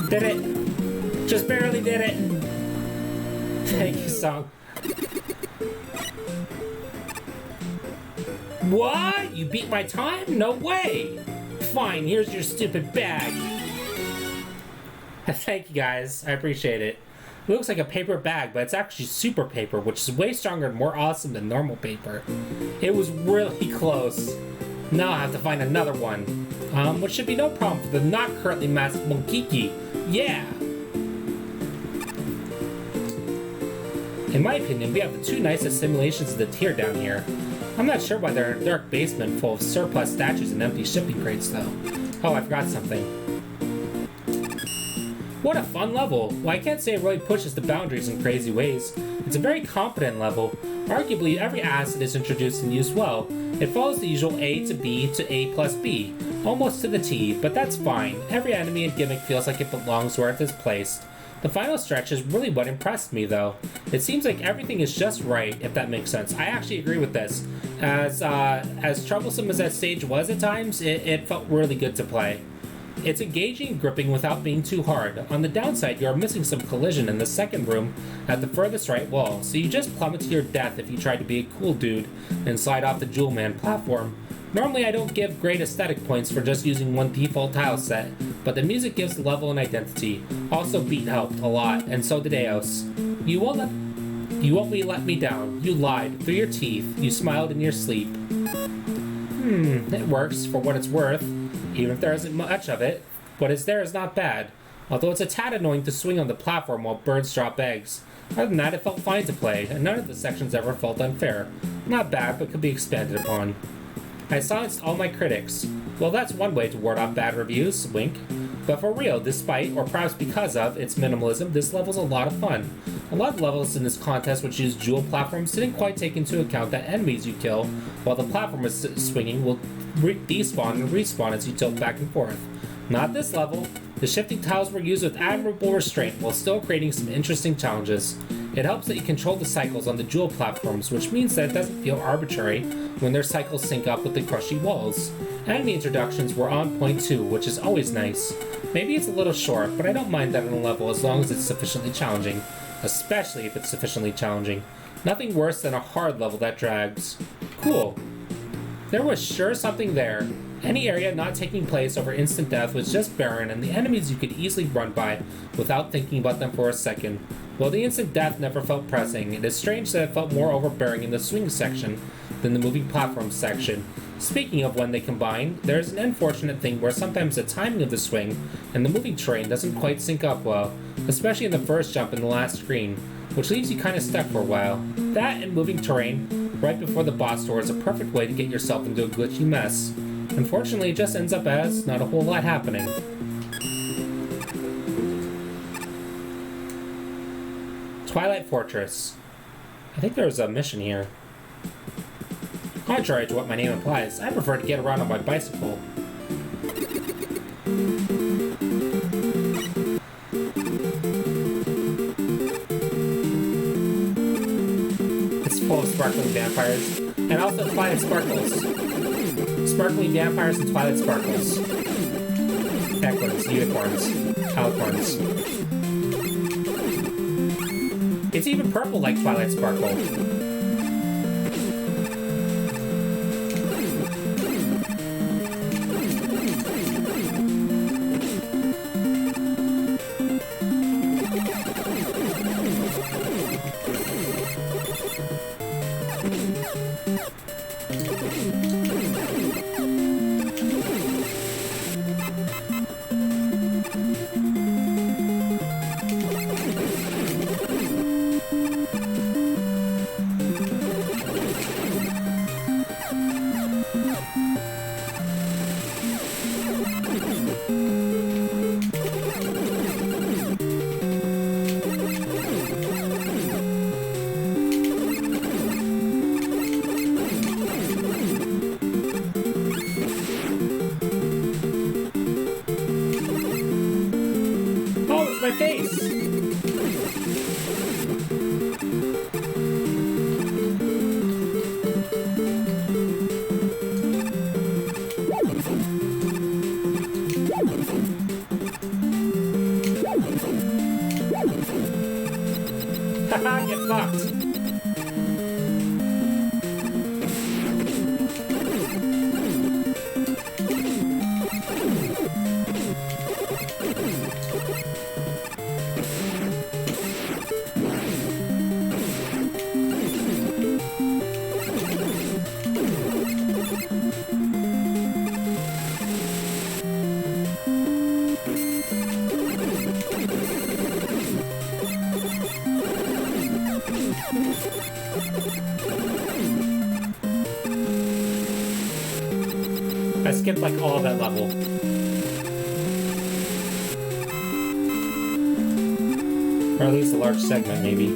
Did it! Just barely did it! Thank you, Song. What? You beat my time? No way! Fine, here's your stupid bag. Thank you, guys. I appreciate it. It looks like a paper bag, but it's actually super paper, which is way stronger and more awesome than normal paper. It was really close. Now I have to find another one. Which should be no problem for the not currently masked Monkiki. Yeah! In my opinion, we have the two nicest simulations of the tier down here. I'm not sure why they're in a dark basement full of surplus statues and empty shipping crates, though. Oh, I forgot something. What a fun level! Well, I can't say it really pushes the boundaries in crazy ways. It's a very competent level, Arguably, every acid is introduced and used well. It follows the usual A to B to A plus B, almost to the T, but that's fine. Every enemy and gimmick feels like it belongs where it is placed. The final stretch is really what impressed me, though. It seems like everything is just right, if that makes sense. I actually agree with this. As troublesome as that stage was at times, it felt really good to play. It's engaging and gripping without being too hard. On the downside, you are missing some collision in the second room at the furthest right wall, so you just plummet to your death if you try to be a cool dude and slide off the Jewel Man platform. Normally I don't give great aesthetic points for just using one default tile set, but the music gives the level an identity. Also beat helped a lot, and so did Eos. You won't let me down. You lied. Through your teeth. You smiled in your sleep. It works, for what it's worth. Even if there isn't much of it, what is there is not bad. Although it's a tad annoying to swing on the platform while birds drop eggs. Other than that, it felt fine to play, and none of the sections ever felt unfair. Not bad, but could be expanded upon. I silenced all my critics. Well, that's one way to ward off bad reviews, wink. But for real, despite, or perhaps because of, its minimalism, this level's a lot of fun. A lot of levels in this contest which use jewel platforms didn't quite take into account that enemies you kill while the platform is swinging will despawn and respawn as you tilt back and forth. Not this level. The shifting tiles were used with admirable restraint while still creating some interesting challenges. It helps that you control the cycles on the jewel platforms, which means that it doesn't feel arbitrary when their cycles sync up with the crushy walls. Enemy introductions were on point too, which is always nice. Maybe it's a little short, but I don't mind that in a level as long as it's sufficiently challenging. Especially if it's sufficiently challenging. Nothing worse than a hard level that drags. Cool. There was sure something there. Any area not taking place over instant death was just barren, and the enemies you could easily run by without thinking about them for a second. While the instant death never felt pressing, it is strange that it felt more overbearing in the swing section than the moving platform section. Speaking of when they combine, there is an unfortunate thing where sometimes the timing of the swing and the moving terrain doesn't quite sync up well, especially in the first jump in the last screen, which leaves you kinda stuck for a while. That and moving terrain right before the boss door is a perfect way to get yourself into a glitchy mess. Unfortunately, it just ends up as not a whole lot happening. Twilight Fortress. I think there's a mission here. Contrary to what my name implies, I prefer to get around on my bicycle. It's full of sparkling vampires, and also Twilight Sparkles. Sparkling vampires and Twilight Sparkles. Equins, unicorns, alicorns. It's even purple like Twilight Sparkle. My face! Haha, get fucked! I skipped like all of that level. Or at least a large segment, maybe.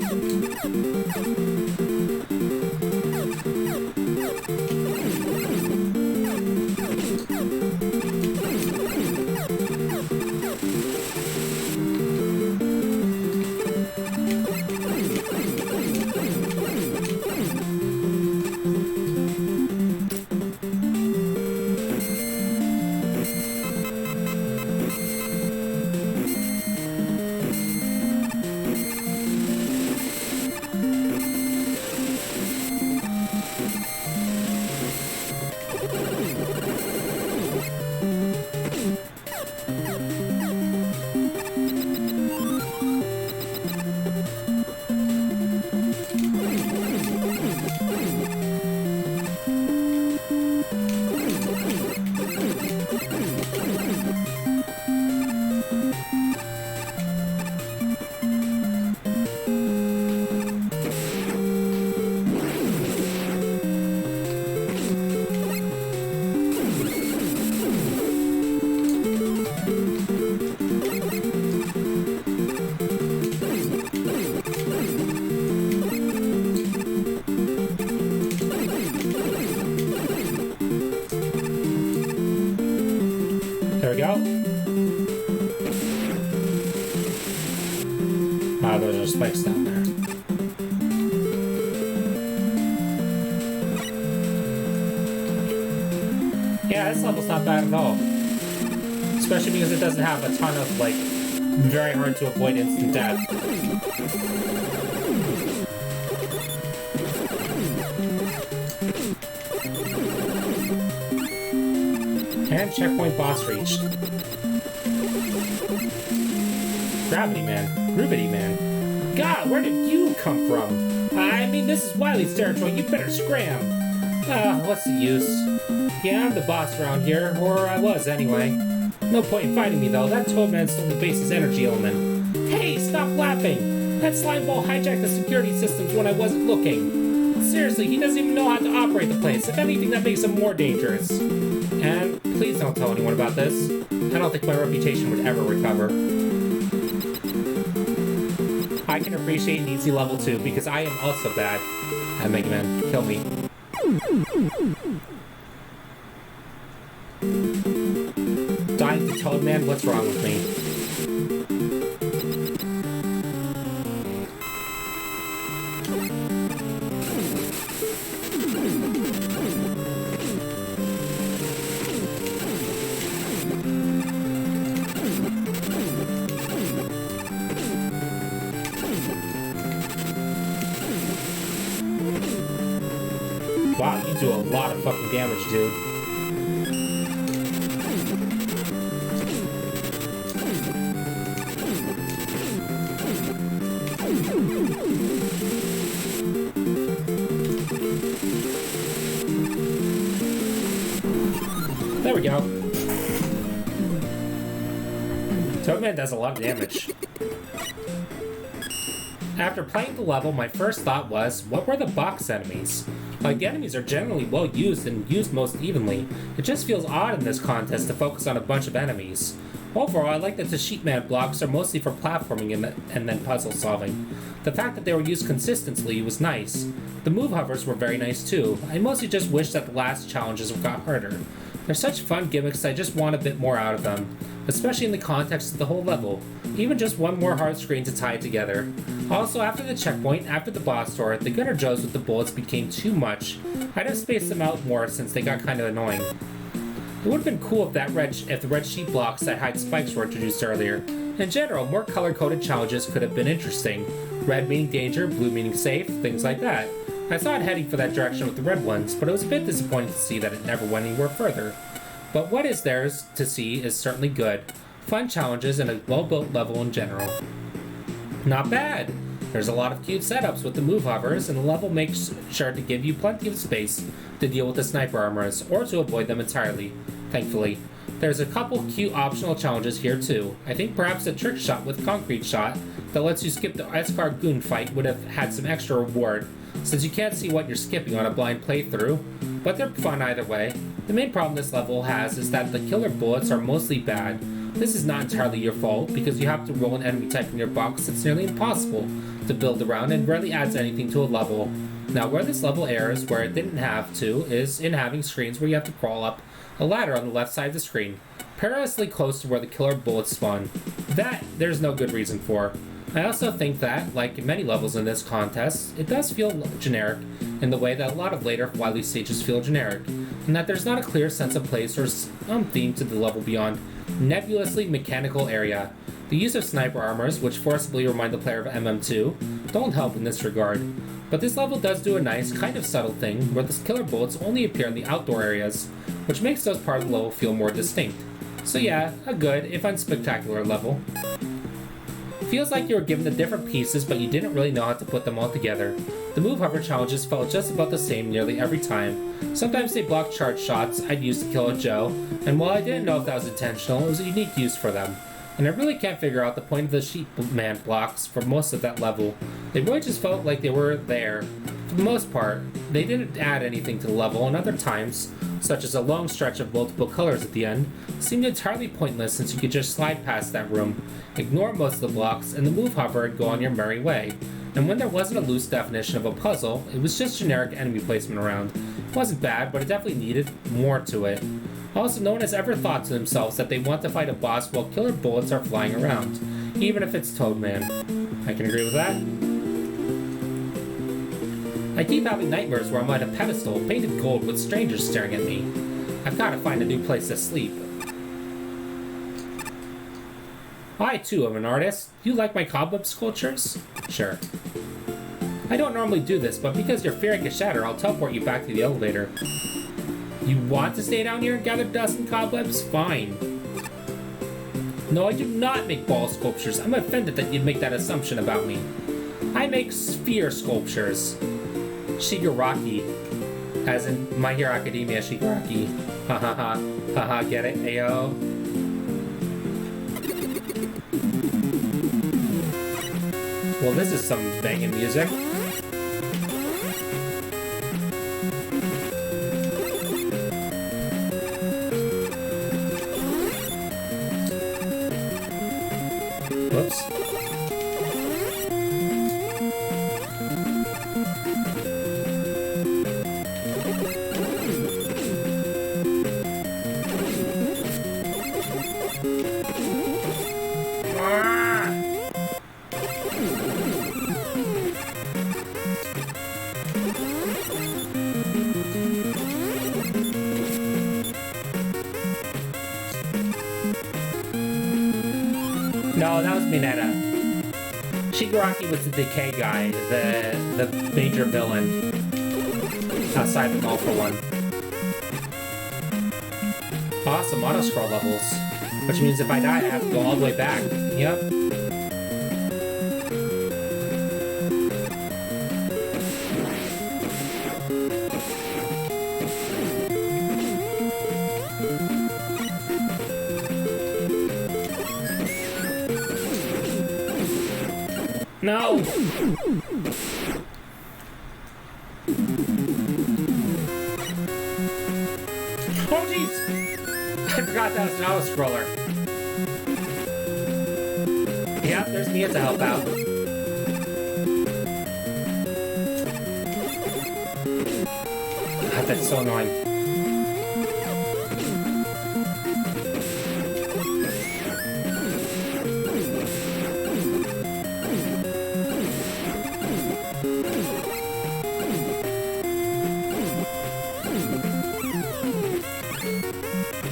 we go. Ah, those are spikes down there. Yeah, this level's not bad at all. Especially because it doesn't have a ton of, like, very hard to avoid instant death. And checkpoint boss reached. Gravity Man. Rubbity Man. God, where did you come from? I mean, this is Wily's territory. You better scram. What's the use? Yeah, I'm the boss around here. Or I was, anyway. No point in fighting me, though. That Toadman stole the base's energy element. Hey, stop laughing! That slime ball hijacked the security systems when I wasn't looking. Seriously, he doesn't even know how to operate the place. If anything, that makes him more dangerous. And please don't tell anyone about this. I don't think my reputation would ever recover. I can appreciate an easy level too, because I am also bad at Mega Man. Kill me. Dying to Toadman? What's wrong with me? Wow, you do a lot of fucking damage, dude. There we go. Toadman does a lot of damage. After playing the level, my first thought was, what were the box enemies? Like, the enemies are generally well used and used most evenly. It just feels odd in this contest to focus on a bunch of enemies. Overall, I like that the Sheepman blocks are mostly for platforming and then puzzle solving. The fact that they were used consistently was nice. The move hovers were very nice too. I mostly just wish that the last challenges got harder. They're such fun gimmicks, I just want a bit more out of them. Especially in the context of the whole level. Even just one more hard screen to tie it together. Also, after the checkpoint, after the boss door, the Gunner Joes with the bullets became too much. I'd have spaced them out more since they got kind of annoying. It would have been cool if the red sheep blocks that hide spikes were introduced earlier. In general, more color-coded challenges could have been interesting. Red meaning danger, blue meaning safe, things like that. I saw it heading for that direction with the red ones, but it was a bit disappointing to see that it never went anywhere further. But what is there to see is certainly good. Fun challenges and a well-built level in general. Not bad! There's a lot of cute setups with the move hovers, and the level makes sure to give you plenty of space to deal with the sniper armors, or to avoid them entirely, thankfully. There's a couple cute optional challenges here too. I think perhaps a trick shot with concrete shot that lets you skip the Eskar Goon fight would have had some extra reward, since you can't see what you're skipping on a blind playthrough, but they're fun either way. The main problem this level has is that the killer bullets are mostly bad. This is not entirely your fault, because you have to roll an enemy type in your box that's nearly impossible to build around and rarely adds anything to a level. Now, where this level errs, where it didn't have to, is in having screens where you have to crawl up a ladder on the left side of the screen, perilously close to where the killer bullets spawn. That, there's no good reason for. I also think that, like in many levels in this contest, it does feel generic in the way that a lot of later Wily stages feel generic, and that there's not a clear sense of place or theme to the level beyond nebulously mechanical area. The use of sniper armors, which forcibly remind the player of MM2, don't help in this regard. But this level does do a nice, kind of subtle thing, where the killer bullets only appear in the outdoor areas, which makes those parts of the level feel more distinct. So yeah, a good, if unspectacular level. Feels like you were given the different pieces, but you didn't really know how to put them all together. The move hover challenges felt just about the same nearly every time. Sometimes they blocked charge shots I'd use to kill a Joe, and while I didn't know if that was intentional, it was a unique use for them. And I really can't figure out the point of the Sheepman blocks for most of that level. They really just felt like they were there. For the most part, they didn't add anything to the level, and other times, such as a long stretch of multiple colors at the end, seemed entirely pointless since you could just slide past that room, ignore most of the blocks, and the move hover and go on your merry way. And when there wasn't a loose definition of a puzzle, it was just generic enemy placement around. It wasn't bad, but it definitely needed more to it. Also, no one has ever thought to themselves that they want to fight a boss while killer bullets are flying around, even if it's Toadman. I can agree with that. I keep having nightmares where I'm at a pedestal painted gold with strangers staring at me. I've got to find a new place to sleep. I, too, am an artist. Do you like my cobweb sculptures? Sure. I don't normally do this, but because you're fearing a shatter, I'll teleport you back to the elevator. You want to stay down here and gather dust and cobwebs? Fine. No, I do not make ball sculptures. I'm offended that you'd make that assumption about me. I make sphere sculptures. Shigaraki. As in My Hero Academia Shigaraki. Ha ha ha. Ha ha, get it? Ayo. Well, this is some banging music. Whoops. No, that was Mineta. Shigaraki was the decay guy, the major villain. Outside from All for One. Awesome auto-scroll levels. Which means if I die, I have to go all the way back. Yep. No! Oh jeez! I forgot that was an auto-scroller. Yep, there's Mia to help out. God, that's so annoying.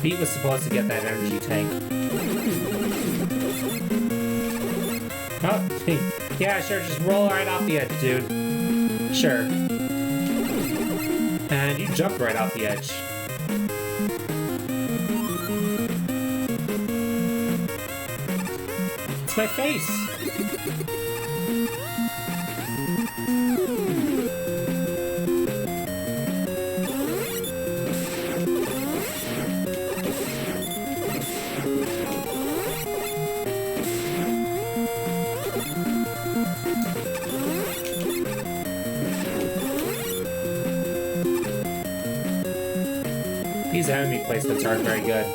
Pete was supposed to get that energy tank. Oh, yeah, sure, just roll right off the edge, dude. Sure. And you jumped right off the edge. It's my face! These enemy placements aren't very good.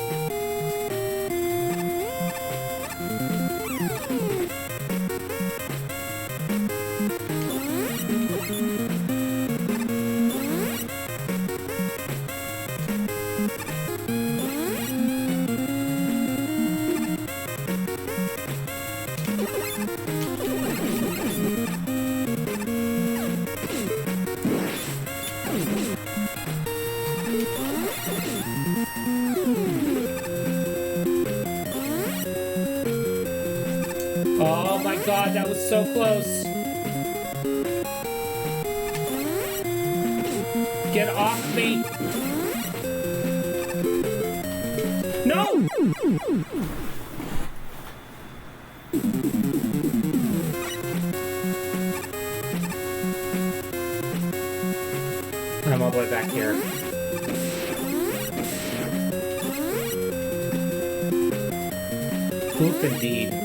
Oh my god, that was so close. Get off me. No! I'm all the way back here. Oof, indeed.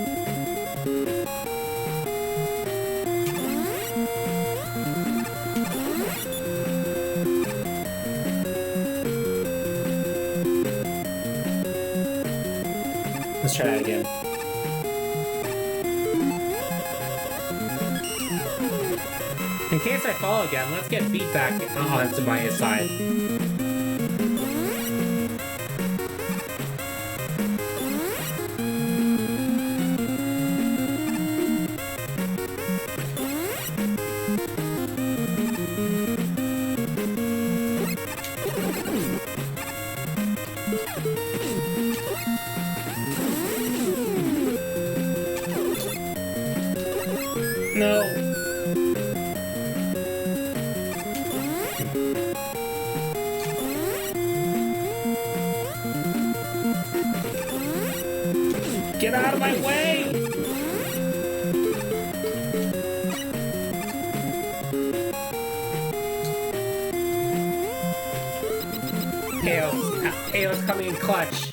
Let's try that again. In case I fall again, let's get feet back onto my side. No. Get out of my way! KO's coming in clutch.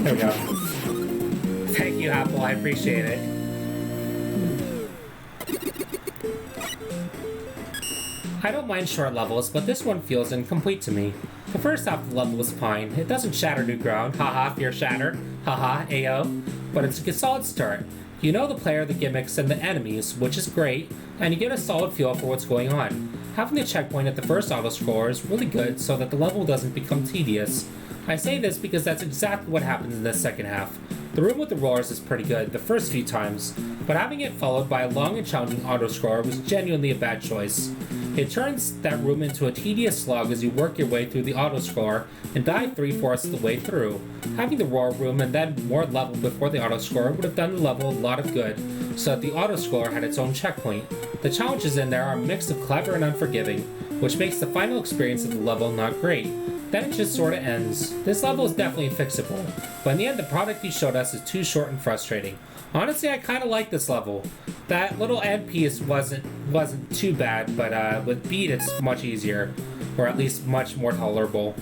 There we go. Thank you, Apple. I appreciate it. I don't mind short levels, but this one feels incomplete to me. The first half of the level was fine. It doesn't shatter new ground. Haha, fear shatter. Haha, AO. But it's a solid start. You know the player, the gimmicks, and the enemies, which is great, and you get a solid feel for what's going on. Having the checkpoint at the first auto-scroller is really good so that the level doesn't become tedious. I say this because that's exactly what happens in the second half. The room with the rollers is pretty good the first few times, but having it followed by a long and challenging auto-scroller was genuinely a bad choice. It turns that room into a tedious slog as you work your way through the auto-scroller and die 3/4 of the way through. Having the roller room and then more level before the auto-scroller would have done the level a lot of good, so that the auto-scroller had its own checkpoint. The challenges in there are a mix of clever and unforgiving, which makes the final experience of the level not great. Then it just sorta ends. This level is definitely fixable, but in the end the product he showed us is too short and frustrating. Honestly, I kinda like this level. That little end piece wasn't too bad, but with Beat it's much easier, or at least much more tolerable.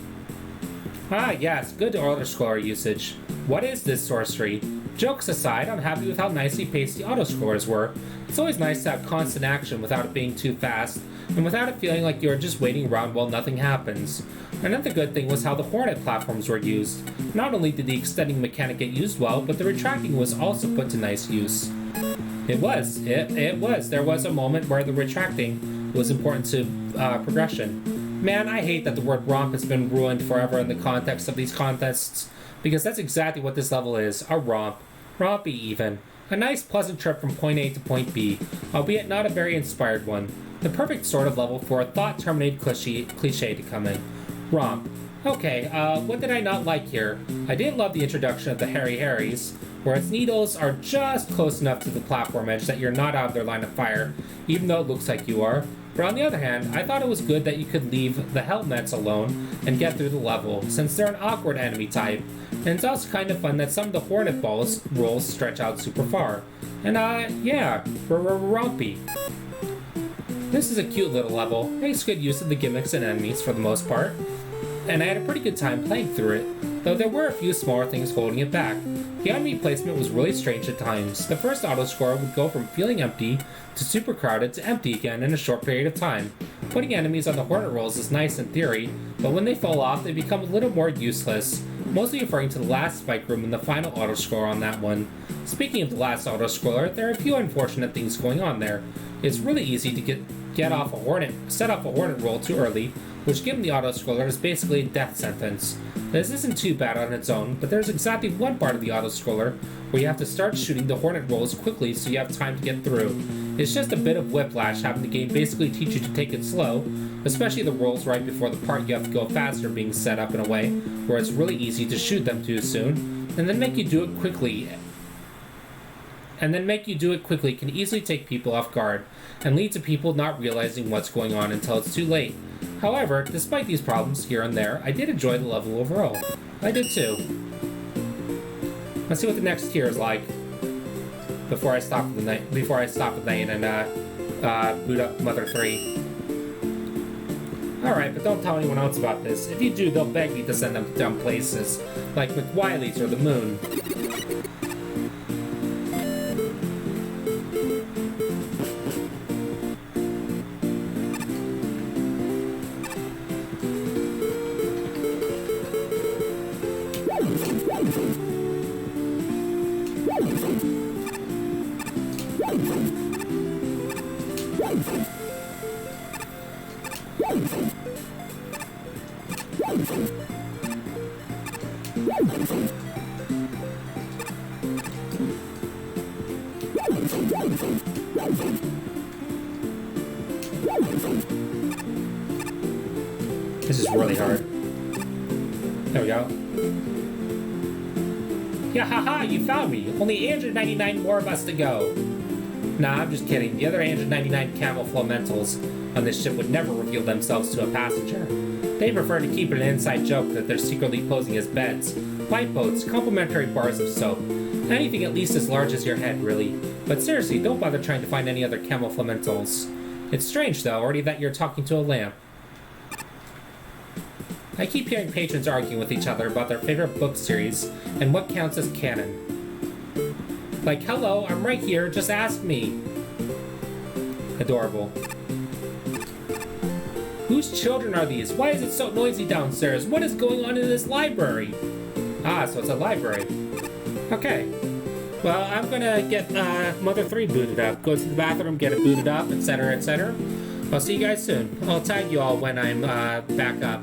Ah yes, good auto-scroller usage. What is this sorcery? Jokes aside, I'm happy with how nicely paced the auto-scrollers were. It's always nice to have constant action without it being too fast, and without it feeling like you're just waiting around while nothing happens. Another good thing was how the Hornet platforms were used. Not only did the extending mechanic get used well, but the retracting was also put to nice use. It was. There was a moment where the retracting was important to progression. Man, I hate that the word romp has been ruined forever in the context of these contests, because that's exactly what this level is, a romp. Rompy even. A nice pleasant trip from point A to point B, albeit not a very inspired one. The perfect sort of level for a thought-terminated cliche to come in. Romp. Okay, what did I not like here? I didn't love the introduction of the Harry Harrys, where its needles are just close enough to the platform edge that you're not out of their line of fire, even though it looks like you are. But on the other hand, I thought it was good that you could leave the helmets alone and get through the level, since they're an awkward enemy type. And it's also kind of fun that some of the Hornet rolls stretch out super far. And yeah, rompy. This is a cute little level, makes good use of the gimmicks and enemies for the most part, and I had a pretty good time playing through it, though there were a few smaller things holding it back. The enemy placement was really strange at times. The first auto-scorer would go from feeling empty to super crowded to empty again in a short period of time. Putting enemies on the Hornet rolls is nice in theory, but when they fall off they become a little more useless, mostly referring to the last spike room and the final auto-scroller on that one. Speaking of the last auto-scroller, there are a few unfortunate things going on there. It's really easy to set off a Hornet roll too early, which given the auto-scroller is basically a death sentence. This isn't too bad on its own, but there's exactly one part of the auto-scroller where you have to start shooting the Hornet rolls quickly so you have time to get through. It's just a bit of whiplash having the game basically teach you to take it slow, especially the rolls right before the part you have to go faster being set up in a way where it's really easy to shoot them too soon, and then make you do it quickly can easily take people off guard and lead to people not realizing what's going on until it's too late. However, despite these problems here and there, I did enjoy the level overall. I did too. Let's see what the next tier is like before I stop with the night and boot up Mother 3. Alright, but don't tell anyone else about this. If you do, they'll beg me to send them to dumb places, like McWiley's or the moon. This is really hard. There we go. Yeah, haha, you found me. Only 899 more of us to go. Nah, I'm just kidding. The other 899 camel elementals on this ship would never reveal themselves to a passenger. They prefer to keep it an inside joke that they're secretly posing as beds, lifeboats, complimentary bars of soap. Anything at least as large as your head, really. But seriously, don't bother trying to find any other camel elementals. It's strange, though, already that you're talking to a lamp. I keep hearing patrons arguing with each other about their favorite book series and what counts as canon. Like, hello, I'm right here, just ask me. Adorable. Whose children are these? Why is it so noisy downstairs? What is going on in this library? Ah, so it's a library. Okay. Well, I'm gonna get Mother 3 booted up. Go to the bathroom, get it booted up, etc., etc. I'll see you guys soon. I'll tag you all when I'm back up.